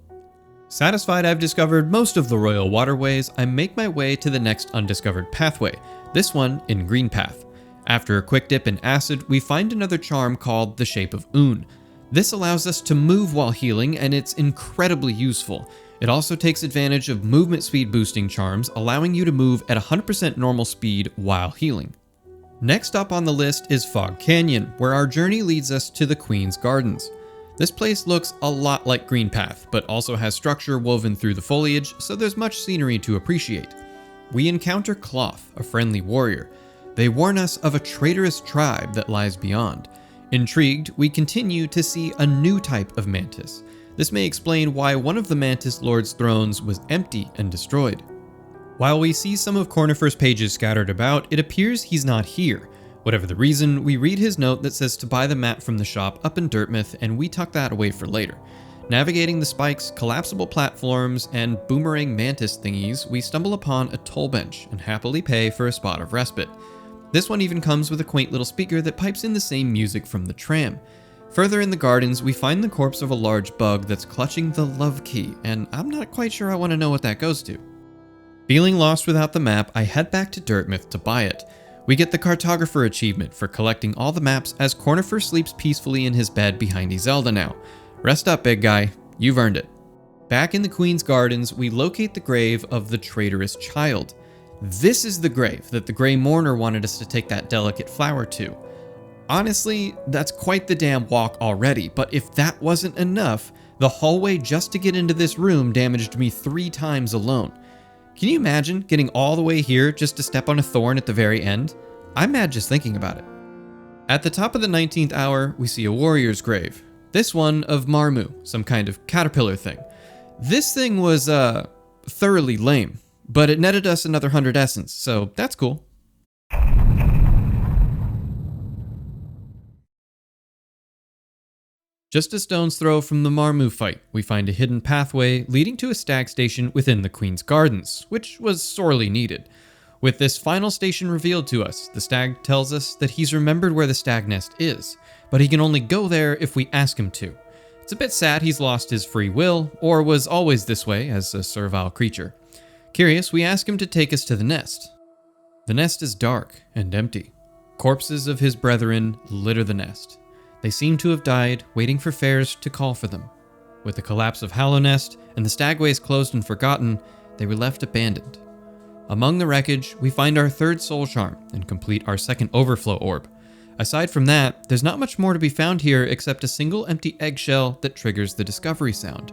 Satisfied I've discovered most of the Royal Waterways, I make my way to the next undiscovered pathway, this one in Green Path. After a quick dip in acid, we find another charm called the Shape of Un. This allows us to move while healing, and it's incredibly useful. It also takes advantage of movement speed boosting charms, allowing you to move at 100% normal speed while healing. Next up on the list is Fog Canyon, where our journey leads us to the Queen's Gardens. This place looks a lot like Green Path, but also has structure woven through the foliage, so there's much scenery to appreciate. We encounter Cloth, a friendly warrior. They warn us of a traitorous tribe that lies beyond. Intrigued, we continue to see a new type of mantis. This may explain why one of the Mantis Lord's thrones was empty and destroyed. While we see some of Cornifer's pages scattered about, it appears he's not here. Whatever the reason, we read his note that says to buy the map from the shop up in Dirtmouth, and we tuck that away for later. Navigating the spikes, collapsible platforms, and boomerang mantis thingies, we stumble upon a toll bench and happily pay for a spot of respite. This one even comes with a quaint little speaker that pipes in the same music from the tram. Further in the gardens, we find the corpse of a large bug that's clutching the love key, and I'm not quite sure I want to know what that goes to. Feeling lost without the map, I head back to Dirtmouth to buy it. We get the Cartographer achievement for collecting all the maps as Cornifer sleeps peacefully in his bed behind Iselda now. Rest up, big guy. You've earned it. Back in the Queen's Gardens, we locate the grave of the traitorous child. This is the grave that the Grey Mourner wanted us to take that delicate flower to. Honestly, that's quite the damn walk already, but if that wasn't enough, the hallway just to get into this room damaged me 3 times alone. Can you imagine getting all the way here just to step on a thorn at the very end? I'm mad just thinking about it. At the top of the 19th hour, we see a warrior's grave. This one of Marmu, some kind of caterpillar thing. This thing was, thoroughly lame, but it netted us another 100 essence, so that's cool. Just a stone's throw from the Marmu fight, we find a hidden pathway leading to a stag station within the Queen's Gardens, which was sorely needed. With this final station revealed to us, the stag tells us that he's remembered where the stag nest is, but he can only go there if we ask him to. It's a bit sad he's lost his free will, or was always this way as a servile creature. Curious, we ask him to take us to the nest. The nest is dark and empty. Corpses of his brethren litter the nest. They seem to have died, waiting for Fairs to call for them. With the collapse of Hallownest and the stagways closed and forgotten, they were left abandoned. Among the wreckage, we find our third soul charm and complete our second overflow orb. Aside from that, there's not much more to be found here except a single empty eggshell that triggers the discovery sound.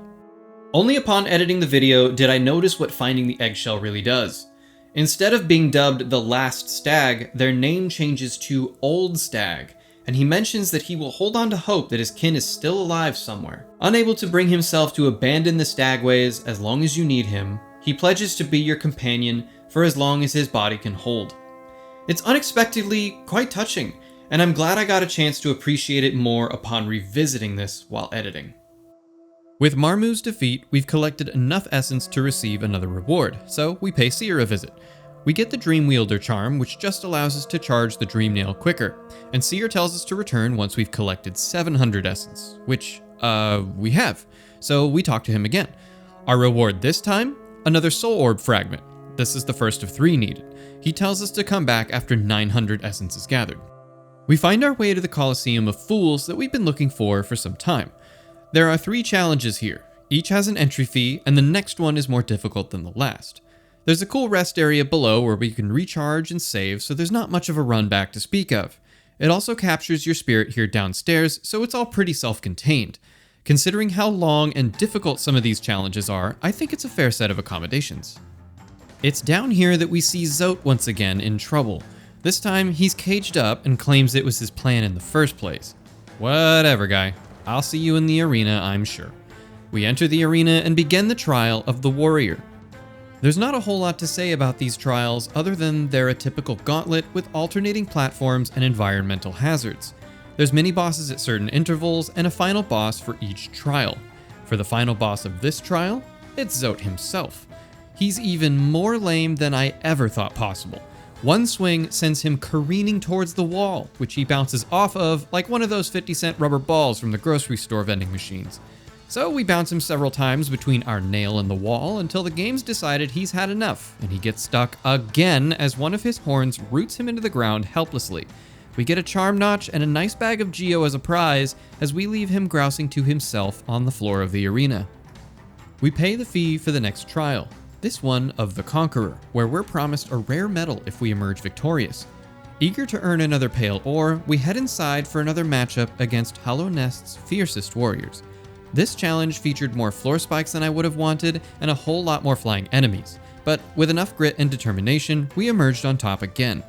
Only upon editing the video did I notice what finding the eggshell really does. Instead of being dubbed the Last Stag, their name changes to Old Stag, and he mentions that he will hold on to hope that his kin is still alive somewhere. Unable to bring himself to abandon the stagways as long as you need him, he pledges to be your companion for as long as his body can hold. It's unexpectedly quite touching, and I'm glad I got a chance to appreciate it more upon revisiting this while editing. With Marmu's defeat, we've collected enough essence to receive another reward, so we pay Seer a visit. We get the Dream Wielder charm, which just allows us to charge the Dream Nail quicker, and Seer tells us to return once we've collected 700 essence, which, we have, so we talk to him again. Our reward this time? Another Soul Orb fragment. This is the first of 3 needed. He tells us to come back after 900 essence is gathered. We find our way to the Colosseum of Fools that we've been looking for some time. There are 3 challenges here. Each has an entry fee, and the next one is more difficult than the last. There's a cool rest area below where we can recharge and save, so there's not much of a run back to speak of. It also captures your spirit here downstairs, so it's all pretty self-contained. Considering how long and difficult some of these challenges are, I think it's a fair set of accommodations. It's down here that we see Zote once again in trouble. This time, he's caged up and claims it was his plan in the first place. Whatever, guy. I'll see you in the arena, I'm sure. We enter the arena and begin the trial of the warrior. There's not a whole lot to say about these trials other than they're a typical gauntlet with alternating platforms and environmental hazards. There's mini-bosses at certain intervals and a final boss for each trial. For the final boss of this trial, it's Zote himself. He's even more lame than I ever thought possible. One swing sends him careening towards the wall, which he bounces off of like one of those 50-cent rubber balls from the grocery store vending machines. So we bounce him several times between our nail and the wall until the game's decided he's had enough, and he gets stuck again as one of his horns roots him into the ground helplessly. We get a charm notch and a nice bag of Geo as a prize as we leave him grousing to himself on the floor of the arena. We pay the fee for the next trial, this one of the Conqueror, where we're promised a rare medal if we emerge victorious. Eager to earn another Pale Ore, we head inside for another matchup against Hallownest's fiercest warriors. This challenge featured more floor spikes than I would have wanted and a whole lot more flying enemies, but with enough grit and determination, we emerged on top again.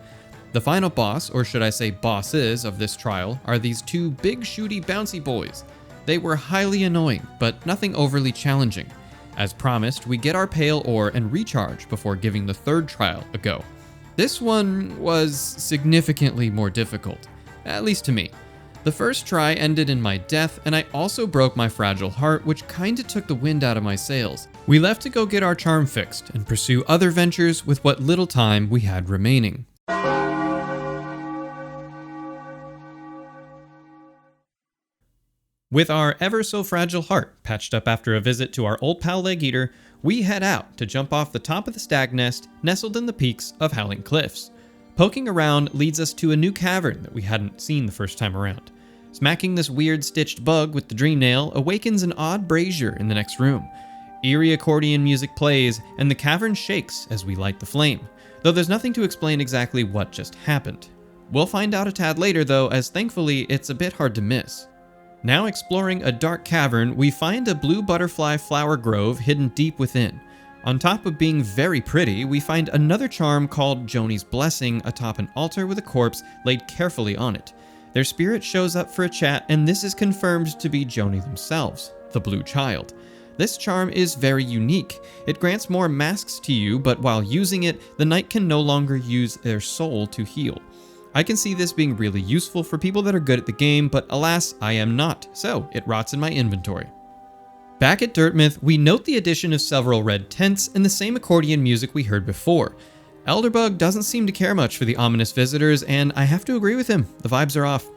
The final boss, or should I say bosses, of this trial are these 2 big shooty bouncy boys. They were highly annoying, but nothing overly challenging. As promised, we get our Pale Ore and recharge before giving the 3rd trial a go. This one was significantly more difficult, at least to me. The first try ended in my death, and I also broke my fragile heart, which kinda took the wind out of my sails. We left to go get our charm fixed and pursue other ventures with what little time we had remaining. With our ever so fragile heart patched up after a visit to our old pal Leg Eater, we head out to jump off the top of the stag nest nestled in the peaks of Howling Cliffs. Poking around leads us to a new cavern that we hadn't seen the first time around. Smacking this weird stitched bug with the Dream Nail awakens an odd brazier in the next room. Eerie accordion music plays, and the cavern shakes as we light the flame, though there's nothing to explain exactly what just happened. We'll find out a tad later though, as thankfully it's a bit hard to miss. Now exploring a dark cavern, we find a blue butterfly flower grove hidden deep within. On top of being very pretty, we find another charm called Joni's Blessing atop an altar with a corpse laid carefully on it. Their spirit shows up for a chat, and this is confirmed to be Joni themselves, the Blue Child. This charm is very unique. It grants more masks to you, but while using it, the knight can no longer use their soul to heal. I can see this being really useful for people that are good at the game, but alas, I am not, so it rots in my inventory. Back at Dirtmouth, we note the addition of several red tents and the same accordion music we heard before. Elderbug doesn't seem to care much for the ominous visitors, and I have to agree with him, the vibes are off.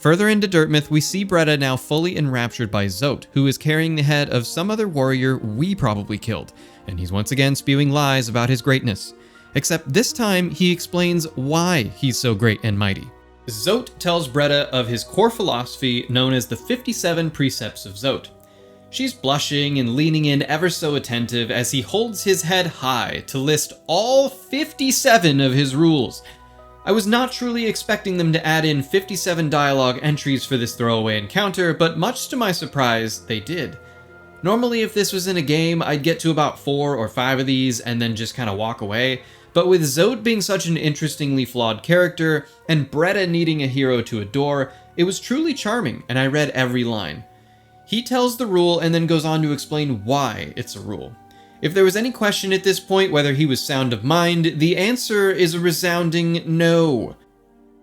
Further into Dirtmouth, we see Bretta now fully enraptured by Zote, who is carrying the head of some other warrior we probably killed, and he's once again spewing lies about his greatness. Except this time, he explains why he's so great and mighty. Zote tells Bretta of his core philosophy known as the 57 Precepts of Zote. She's blushing and leaning in ever so attentive as he holds his head high to list all 57 of his rules. I was not truly expecting them to add in 57 dialogue entries for this throwaway encounter, but much to my surprise, they did. Normally, if this was in a game, I'd get to about 4 or 5 of these and then just kind of walk away, but with Zote being such an interestingly flawed character, and Bretta needing a hero to adore, it was truly charming, and I read every line. He tells the rule and then goes on to explain why it's a rule. If there was any question at this point whether he was sound of mind, the answer is a resounding no.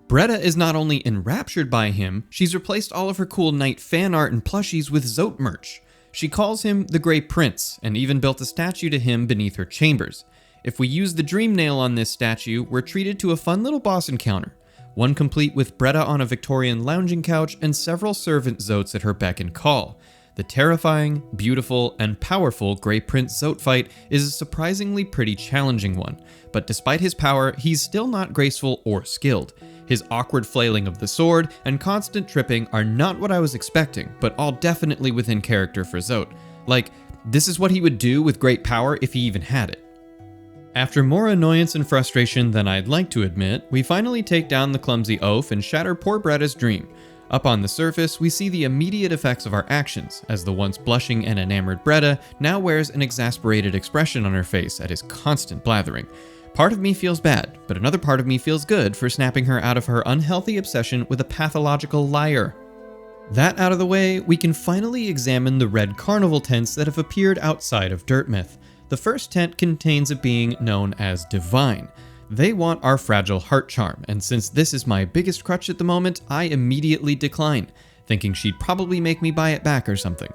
Bretta is not only enraptured by him, she's replaced all of her cool knight fan art and plushies with Zote merch. She calls him the Grey Prince, and even built a statue to him beneath her chambers. If we use the Dream Nail on this statue, we're treated to a fun little boss encounter. One complete with Bretta on a Victorian lounging couch and several servant Zotes at her beck and call. The terrifying, beautiful, and powerful Grey Prince Zote fight is a surprisingly pretty challenging one, but despite his power, he's still not graceful or skilled. His awkward flailing of the sword and constant tripping are not what I was expecting, but all definitely within character for Zote. Like, this is what he would do with great power if he even had it. After more annoyance and frustration than I'd like to admit, we finally take down the clumsy oaf and shatter poor Bretta's dream. Up on the surface, we see the immediate effects of our actions, as the once blushing and enamored Bretta now wears an exasperated expression on her face at his constant blathering. Part of me feels bad, but another part of me feels good for snapping her out of her unhealthy obsession with a pathological liar. That out of the way, we can finally examine the red carnival tents that have appeared outside of Dirtmouth. The first tent contains a being known as Divine. They want our fragile heart charm, and since this is my biggest crutch at the moment, I immediately decline, thinking she'd probably make me buy it back or something.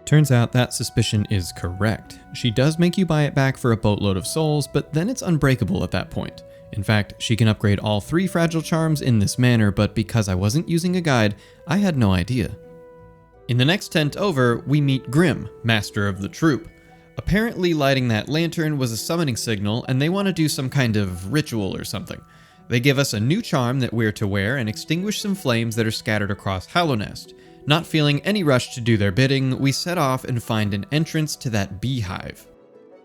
Turns out that suspicion is correct. She does make you buy it back for a boatload of souls, but then it's unbreakable at that point. In fact, she can upgrade all 3 fragile charms in this manner, but because I wasn't using a guide, I had no idea. In the next tent over, we meet Grim, master of the troop. Apparently lighting that lantern was a summoning signal, and they want to do some kind of ritual or something. They give us a new charm that we're to wear and extinguish some flames that are scattered across Hallownest. Not feeling any rush to do their bidding, we set off and find an entrance to that beehive.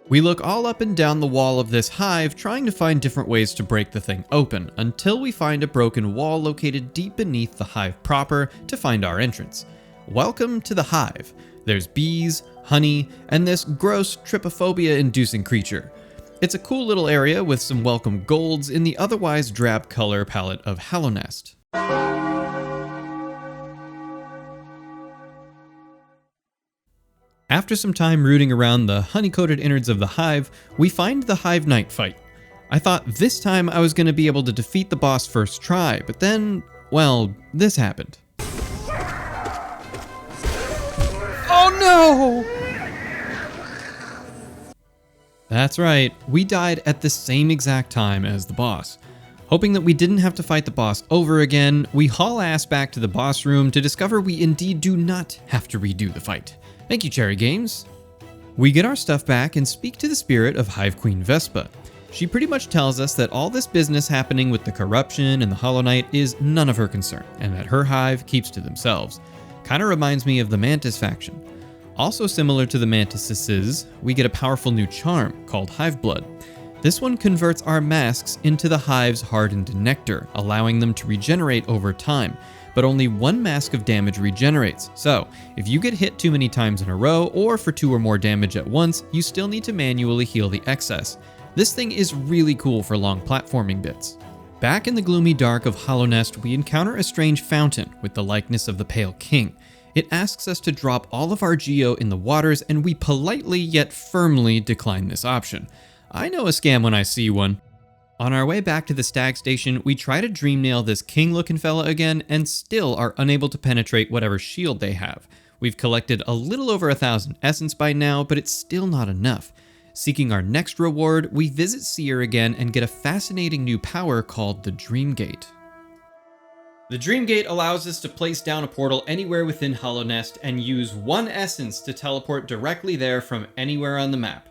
We look all up and down the wall of this hive, trying to find different ways to break the thing open, until we find a broken wall located deep beneath the hive proper to find our entrance. Welcome to the hive. There's bees, honey, and this gross trypophobia-inducing creature. It's a cool little area with some welcome golds in the otherwise drab color palette of Hallownest. After some time rooting around the honey-coated innards of the hive, we find the Hive Knight fight. I thought this time I was going to be able to defeat the boss first try, but then, well, this happened. Oh no! That's right, we died at the same exact time as the boss. Hoping that we didn't have to fight the boss over again, we haul ass back to the boss room to discover we indeed do not have to redo the fight. Thank you, Cherry Games. We get our stuff back and speak to the spirit of Hive Queen Vespa. She pretty much tells us that all this business happening with the corruption and the Hollow Knight is none of her concern, and that her hive keeps to themselves. Kinda reminds me of the Mantis faction. Also similar to the Mantises, we get a powerful new charm called Hive Blood. This one converts our masks into the hive's hardened nectar, allowing them to regenerate over time, but only 1 mask of damage regenerates. So, if you get hit too many times in a row, or for 2 or more damage at once, you still need to manually heal the excess. This thing is really cool for long platforming bits. Back in the gloomy dark of Hallownest, we encounter a strange fountain with the likeness of the Pale King. It asks us to drop all of our geo in the waters, and we politely yet firmly decline this option. I know a scam when I see one. On our way back to the Stag Station, we try to dream nail this king-looking fella again and still are unable to penetrate whatever shield they have. We've collected a little over 1,000 essence by now, but it's still not enough. Seeking our next reward, we visit Seer again and get a fascinating new power called the Dream Gate. The Dream Gate allows us to place down a portal anywhere within Hallownest and use 1 essence to teleport directly there from anywhere on the map.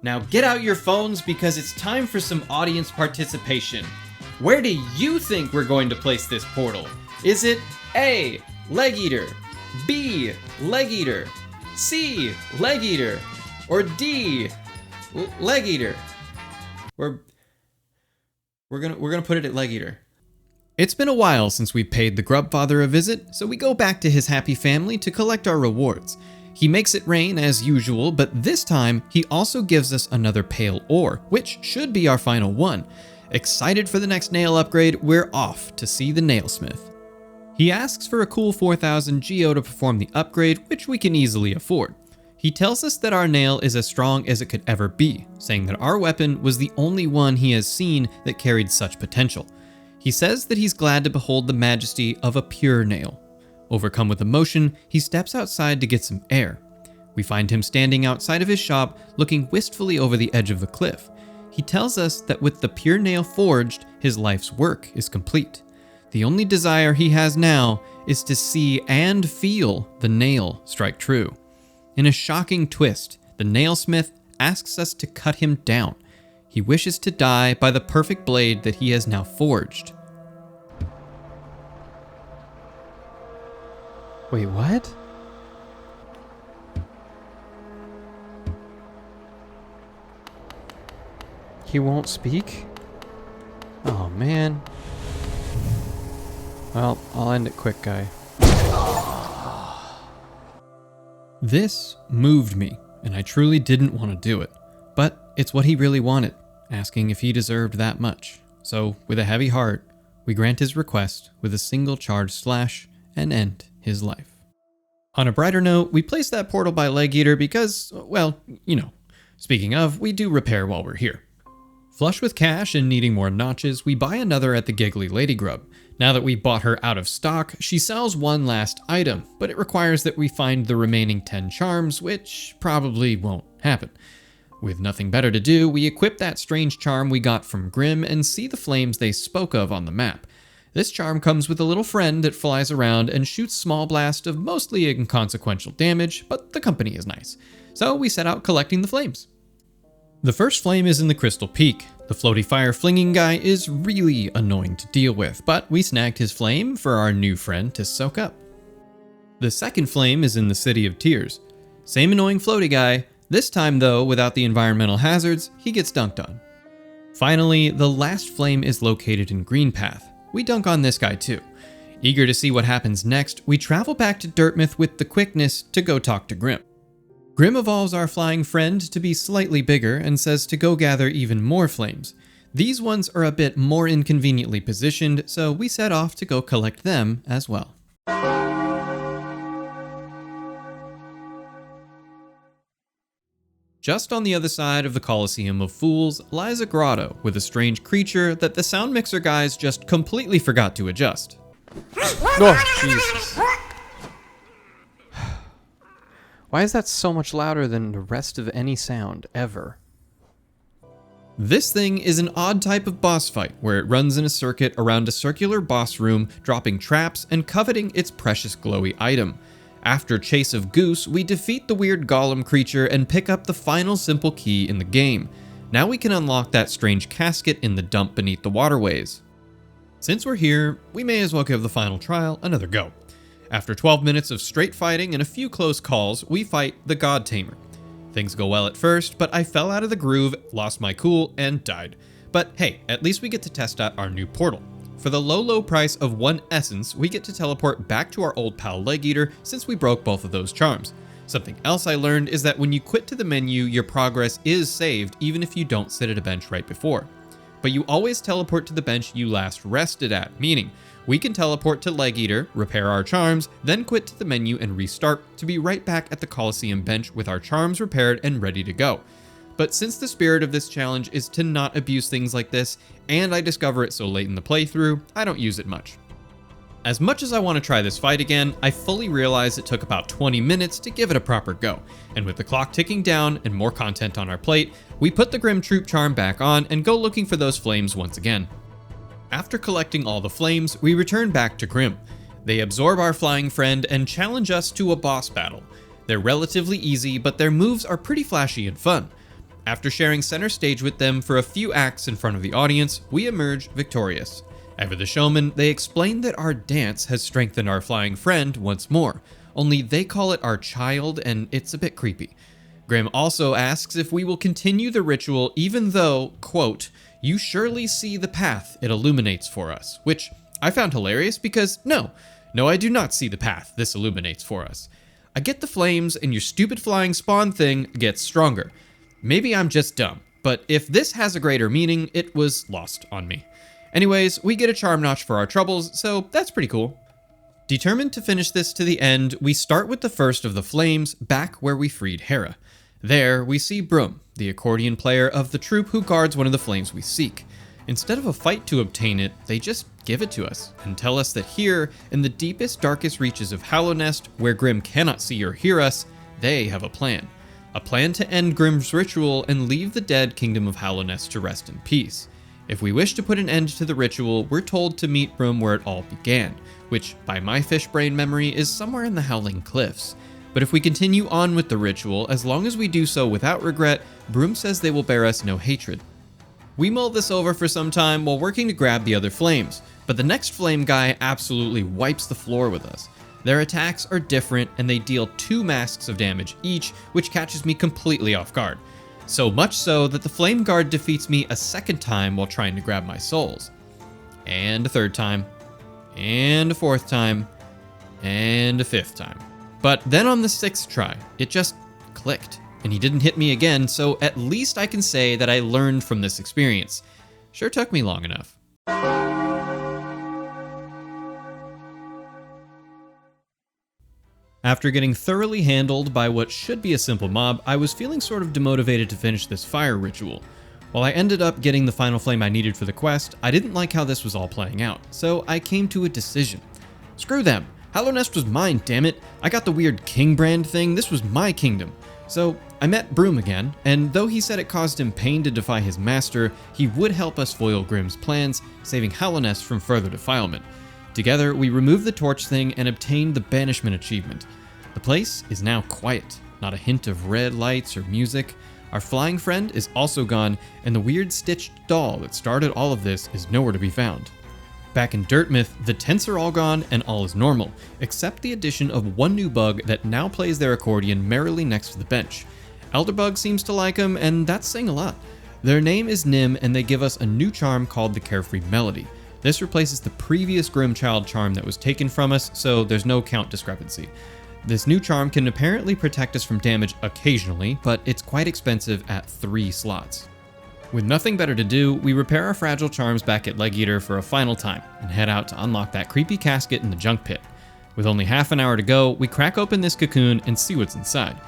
Now get out your phones because it's time for some audience participation. Where do you think we're going to place this portal? Is it A, Leg Eater, B, Leg Eater, C, Leg Eater, or D, Leg Eater? We're gonna put it at Leg Eater. It's been a while since we paid the Grubfather a visit, so we go back to his happy family to collect our rewards. He makes it rain as usual, but this time he also gives us another pale ore, which should be our final one. Excited for the next nail upgrade, we're off to see the nailsmith. He asks for a cool 4,000 geo to perform the upgrade, which we can easily afford. He tells us that our nail is as strong as it could ever be, saying that our weapon was the only one he has seen that carried such potential. He says that he's glad to behold the majesty of a pure nail. Overcome with emotion, he steps outside to get some air. We find him standing outside of his shop, looking wistfully over the edge of the cliff. He tells us that with the pure nail forged, his life's work is complete. The only desire he has now is to see and feel the nail strike true. In a shocking twist, the nailsmith asks us to cut him down. He wishes to die by the perfect blade that he has now forged. Wait, what? He won't speak? Oh, man. Well, I'll end it quick, guy. This moved me, and I truly didn't want to do it. But it's what he really wanted, asking if he deserved that much. So, with a heavy heart, we grant his request with a single charge slash and end his life. On a brighter note, we place that portal by Leg Eater because, well, you know, speaking of, we do repair while we're here. Flush with cash and needing more notches, we buy another at the Giggly Lady Grub. Now that we bought her out of stock, she sells one last item, but it requires that we find the remaining 10 charms, which probably won't happen. With nothing better to do, we equip that strange charm we got from Grimm and see the flames they spoke of on the map. This charm comes with a little friend that flies around and shoots small blast of mostly inconsequential damage, but the company is nice. So we set out collecting the flames. The first flame is in the Crystal Peak. The floaty fire flinging guy is really annoying to deal with, but we snagged his flame for our new friend to soak up. The second flame is in the City of Tears. Same annoying floaty guy, this time though without the environmental hazards, he gets dunked on. Finally, the last flame is located in Greenpath. We dunk on this guy too. Eager to see what happens next, we travel back to Dirtmouth with the quickness to go talk to Grimm. Grimm evolves our flying friend to be slightly bigger and says to go gather even more flames. These ones are a bit more inconveniently positioned, so we set off to go collect them as well. Just on the other side of the Colosseum of Fools lies a grotto with a strange creature that the sound mixer guys just completely forgot to adjust. Oh, Jesus. Why is that so much louder than the rest of any sound ever? This thing is an odd type of boss fight where it runs in a circuit around a circular boss room, dropping traps and coveting its precious glowy item. After Chase of Goose, we defeat the weird golem creature and pick up the final simple key in the game. Now we can unlock that strange casket in the dump beneath the waterways. Since we're here, we may as well give the final trial another go. After 12 minutes of straight fighting and a few close calls, we fight the God Tamer. Things go well at first, but I fell out of the groove, lost my cool, and died. But hey, at least we get to test out our new portal. For the low price of 1 essence, we get to teleport back to our old pal Leg Eater since we broke both of those charms. Something else I learned is that when you quit to the menu, your progress is saved even if you don't sit at a bench right before. but you always teleport to the bench you last rested at, meaning we can teleport to Leg Eater, repair our charms, then quit to the menu and restart to be right back at the Colosseum bench with our charms repaired and ready to go. But since the spirit of this challenge is to not abuse things like this, and I discover it so late in the playthrough, I don't use it much. As much as I want to try this fight again, I fully realize it took about 20 minutes to give it a proper go, and with the clock ticking down and more content on our plate, we put the Grim Troop charm back on and go looking for those flames once again. After collecting all the flames, we return back to Grim. They absorb our flying friend and challenge us to a boss battle. They're relatively easy, but their moves are pretty flashy and fun. After sharing center stage with them for a few acts in front of the audience, we emerge victorious. Ever the Showman, they explain that our dance has strengthened our flying friend once more, only they call it our child and it's a bit creepy. Grim also asks if we will continue the ritual even though, quote, "you surely see the path it illuminates for us," which I found hilarious because no, I do not see the path this illuminates for us. I get the flames and your stupid flying spawn thing gets stronger. Maybe I'm just dumb, but if this has a greater meaning, it was lost on me. Anyways, we get a charm notch for our troubles, so that's pretty cool. Determined to finish this to the end, we start with the first of the flames, back where we freed Hera. There, we see Broom, the accordion player of the troop who guards one of the flames we seek. Instead of a fight to obtain it, they just give it to us and tell us that here, in the deepest, darkest reaches of Hallownest, where Grim cannot see or hear us, they have a plan. A plan to end Grim's ritual and leave the dead kingdom of Hallownest to rest in peace. If we wish to put an end to the ritual, we're told to meet Broom where it all began, which, by my fish brain memory, is somewhere in the Howling Cliffs. But if we continue on with the ritual, as long as we do so without regret, Broom says they will bear us no hatred. We mull this over for some time while working to grab the other flames, but the next flame guy absolutely wipes the floor with us. Their attacks are different and they deal 2 masks of damage each, which catches me completely off guard. So much so that the flame guard defeats me a second time while trying to grab my souls. And a third time. And a fourth time. And a fifth time. But then on the 6th try, it just clicked. And he didn't hit me again, so at least I can say that I learned from this experience. Sure took me long enough. After getting thoroughly handled by what should be a simple mob, I was feeling sort of demotivated to finish this fire ritual. While I ended up getting the final flame I needed for the quest, I didn't like how this was all playing out, so I came to a decision. Screw them! Hallownest was mine, damn it! I got the weird king brand thing, this was my kingdom. So I met Broom again, and though he said it caused him pain to defy his master, he would help us foil Grim's plans, saving Hallownest from further defilement. Together, we removed the torch thing and obtained the banishment achievement. The place is now quiet, not a hint of red lights or music. Our flying friend is also gone, and the weird stitched doll that started all of this is nowhere to be found. Back in Dirtmouth, the tents are all gone and all is normal, except the addition of one new bug that now plays their accordion merrily next to the bench. Elderbug seems to like him, and that's saying a lot. Their name is Nim, and they give us a new charm called the Carefree Melody. This replaces the previous Grimchild charm that was taken from us, so there's no count discrepancy. This new charm can apparently protect us from damage occasionally, but it's quite expensive at 3 slots. With nothing better to do, we repair our fragile charms back at Leg Eater for a final time, and head out to unlock that creepy casket in the junk pit. With only half an hour to go, we crack open this cocoon and see what's inside.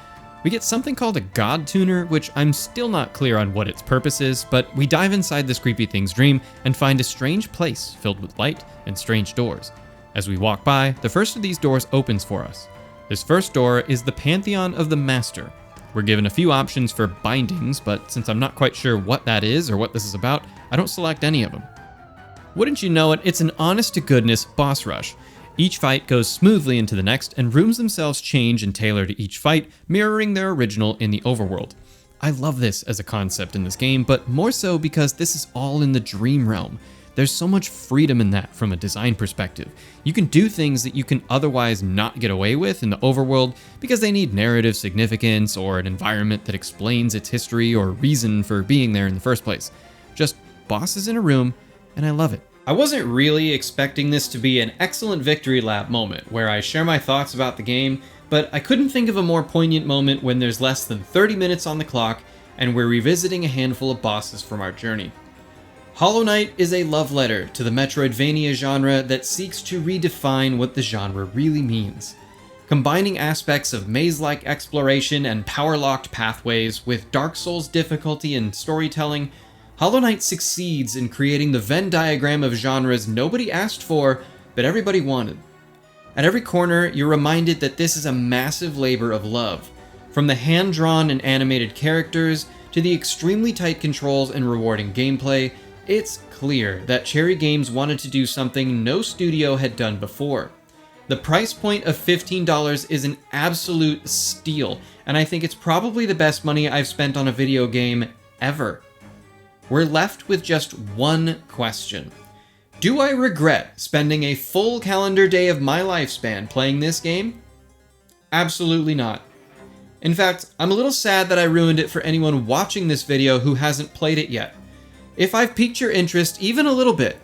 We get something called a God Tuner, which I'm still not clear on what its purpose is, but we dive inside this creepy thing's dream and find a strange place filled with light and strange doors. As we walk by, the first of these doors opens for us. This first door is the Pantheon of the Master. We're given a few options for bindings, but since I'm not quite sure what that is or what this is about, I don't select any of them. Wouldn't you know it, it's an honest-to-goodness boss rush. Each fight goes smoothly into the next, and rooms themselves change and tailor to each fight, mirroring their original in the overworld. I love this as a concept in this game, but more so because this is all in the dream realm. There's so much freedom in that from a design perspective. You can do things that you can otherwise not get away with in the overworld because they need narrative significance or an environment that explains its history or reason for being there in the first place. Just bosses in a room, and I love it. I wasn't really expecting this to be an excellent victory lap moment where I share my thoughts about the game, but I couldn't think of a more poignant moment when there's less than 30 minutes on the clock and we're revisiting a handful of bosses from our journey. Hollow Knight is a love letter to the Metroidvania genre that seeks to redefine what the genre really means. Combining aspects of maze-like exploration and power-locked pathways with Dark Souls difficulty and storytelling, Hollow Knight succeeds in creating the Venn diagram of genres nobody asked for, but everybody wanted. At every corner, you're reminded that this is a massive labor of love. From the hand-drawn and animated characters to the extremely tight controls and rewarding gameplay, it's clear that Cherry Games wanted to do something no studio had done before. The price point of $15 is an absolute steal, and I think it's probably the best money I've spent on a video game ever. We're left with just one question. Do I regret spending a full calendar day of my lifespan playing this game? Absolutely not. In fact, I'm a little sad that I ruined it for anyone watching this video who hasn't played it yet. If I've piqued your interest even a little bit,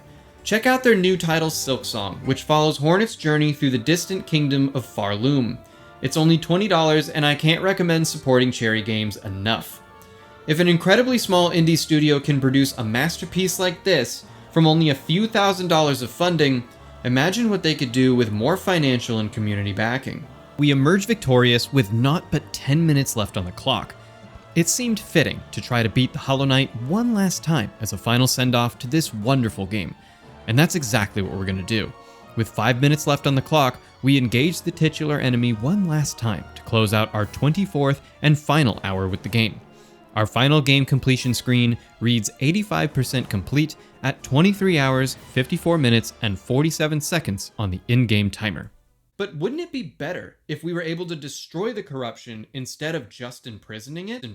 check out their new title Silksong, which follows Hornet's journey through the distant kingdom of Farloom. It's only $20 and I can't recommend supporting Cherry Games enough. If an incredibly small indie studio can produce a masterpiece like this from only a few $1,000s of funding, imagine what they could do with more financial and community backing. We emerge victorious with not but 10 minutes left on the clock. It seemed fitting to try to beat the Hollow Knight one last time as a final send-off to this wonderful game. And that's exactly what we're going to do. With 5 minutes left on the clock, we engage the titular enemy one last time to close out our 24th and final hour with the game. Our final game completion screen reads 85% complete at 23 hours, 54 minutes, and 47 seconds on the in-game timer. But wouldn't it be better if we were able to destroy the corruption instead of just imprisoning it?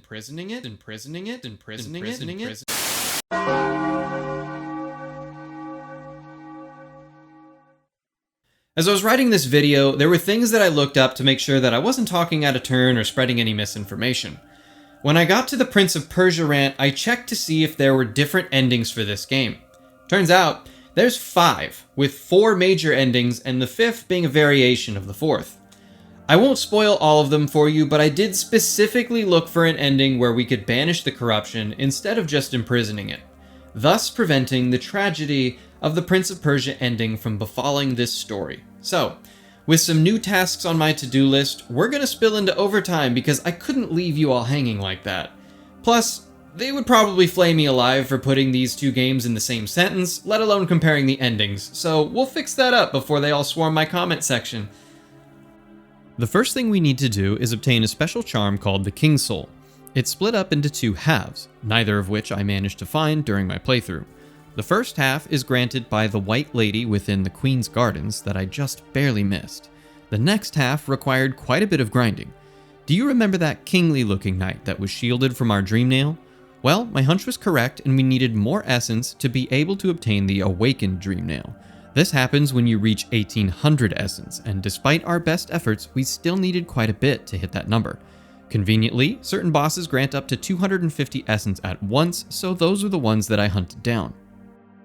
As I was writing this video, there were things that I looked up to make sure that I wasn't talking out of turn or spreading any misinformation. When I got to the Prince of Persia rant, I checked to see if there were different endings for this game. Turns out, there's 5, with 4 major endings and the 5th being a variation of the 4th. I won't spoil all of them for you, but I did specifically look for an ending where we could banish the corruption instead of just imprisoning it, thus preventing the tragedy of the Prince of Persia ending from befalling this story. So, with some new tasks on my to-do list, we're gonna spill into overtime because I couldn't leave you all hanging like that. Plus, they would probably flay me alive for putting these 2 games in the same sentence, let alone comparing the endings, so we'll fix that up before they all swarm my comment section. The first thing we need to do is obtain a special charm called the King's Soul. It's split up into 2 halves, neither of which I managed to find during my playthrough. The first half is granted by the White Lady within the Queen's Gardens that I just barely missed. The next half required quite a bit of grinding. Do you remember that kingly looking knight that was shielded from our Dream Nail? Well, my hunch was correct and we needed more essence to be able to obtain the Awakened Dream Nail. This happens when you reach 1800 essence, and despite our best efforts, we still needed quite a bit to hit that number. Conveniently, certain bosses grant up to 250 essence at once, so those are the ones that I hunted down.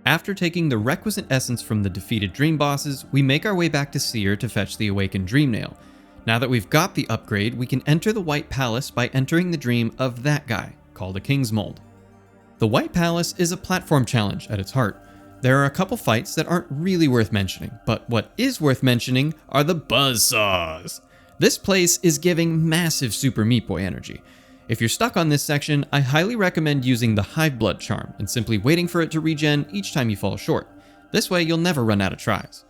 After taking the requisite essence from the defeated dream bosses, we make our way back to Seer to fetch the Awakened Dream Nail. Now that we've got the upgrade, we can enter the White Palace by entering the dream of that guy, called a King's Mold. The White Palace is a platform challenge at its heart. There are a couple fights that aren't really worth mentioning, but what is worth mentioning are the buzzsaws. This place is giving massive Super Meat Boy energy. If you're stuck on this section, I highly recommend using the Hive Blood charm and simply waiting for it to regen each time you fall short. This way you'll never run out of tries.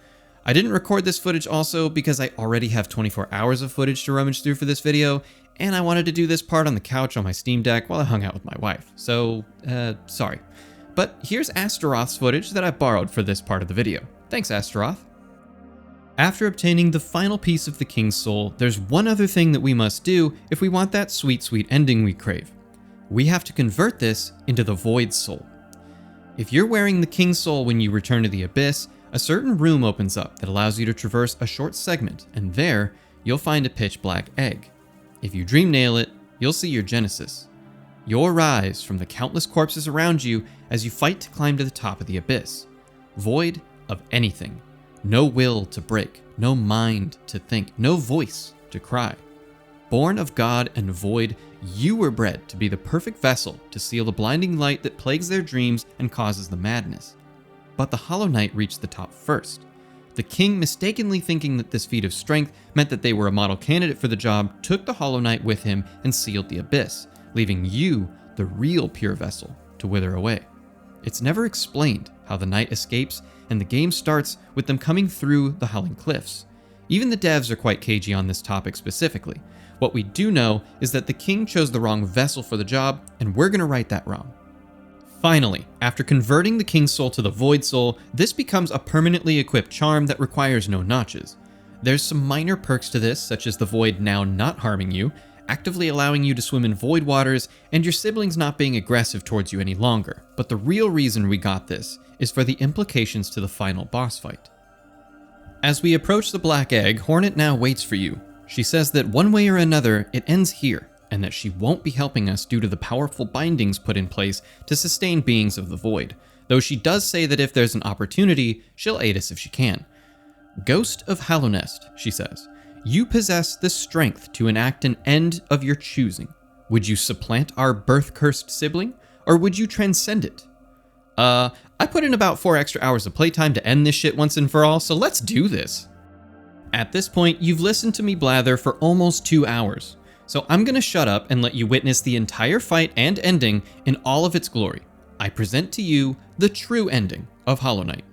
I didn't record this footage also because I already have 24 hours of footage to rummage through for this video, and I wanted to do this part on the couch on my Steam Deck while I hung out with my wife, so, sorry. But here's Astaroth's footage that I borrowed for this part of the video. Thanks, Astaroth. After obtaining the final piece of the King's Soul, there's one other thing that we must do if we want that sweet, sweet ending we crave. We have to convert this into the Void Soul. If you're wearing the King's Soul when you return to the Abyss, a certain room opens up that allows you to traverse a short segment, and there, you'll find a pitch black egg. If you dream nail it, you'll see your Genesis. You'll rise from the countless corpses around you as you fight to climb to the top of the Abyss. Void of anything. No will to break, no mind to think, no voice to cry. Born of God and void, you were bred to be the perfect vessel to seal the blinding light that plagues their dreams and causes the madness. But the Hollow Knight reached the top first. The king, mistakenly thinking that this feat of strength meant that they were a model candidate for the job, took the Hollow Knight with him and sealed the abyss, leaving you, the real pure vessel, to wither away. It's never explained how the knight escapes, and the game starts with them coming through the Howling Cliffs. Even the devs are quite cagey on this topic specifically. What we do know is that the king chose the wrong vessel for the job, and we're gonna right that wrong. Finally, after converting the King's Soul to the Void Soul, this becomes a permanently equipped charm that requires no notches. There's some minor perks to this, such as the Void now not harming you, actively allowing you to swim in void waters, and your siblings not being aggressive towards you any longer. But the real reason we got this is for the implications to the final boss fight. As we approach the Black Egg, Hornet now waits for you. She says that one way or another, it ends here, and that she won't be helping us due to the powerful bindings put in place to sustain beings of the void, though she does say that if there's an opportunity, she'll aid us if she can. Ghost of Hallownest, she says, you possess the strength to enact an end of your choosing. Would you supplant our birth-cursed sibling, or would you transcend it? I put in about 4 extra hours of playtime to end this shit once and for all, so let's do this. At this point, you've listened to me blather for almost 2 hours. So I'm gonna shut up and let you witness the entire fight and ending in all of its glory. I present to you the true ending of Hollow Knight.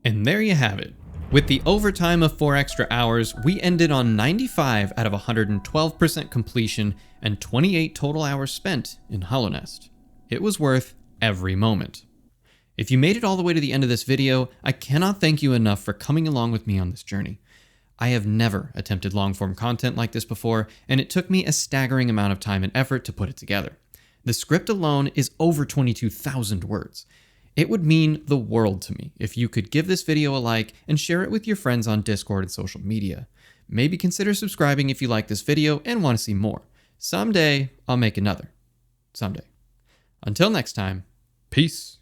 And there you have it. With the overtime of 4 extra hours, we ended on 95 out of 112% completion and 28 total hours spent in Hallownest. It was worth every moment. If you made it all the way to the end of this video, I cannot thank you enough for coming along with me on this journey. I have never attempted long-form content like this before, and it took me a staggering amount of time and effort to put it together. The script alone is over 22,000 words. It would mean the world to me if you could give this video a like and share it with your friends on Discord and social media. Maybe consider subscribing if you like this video and want to see more. Someday, I'll make another. Someday. Until next time, peace.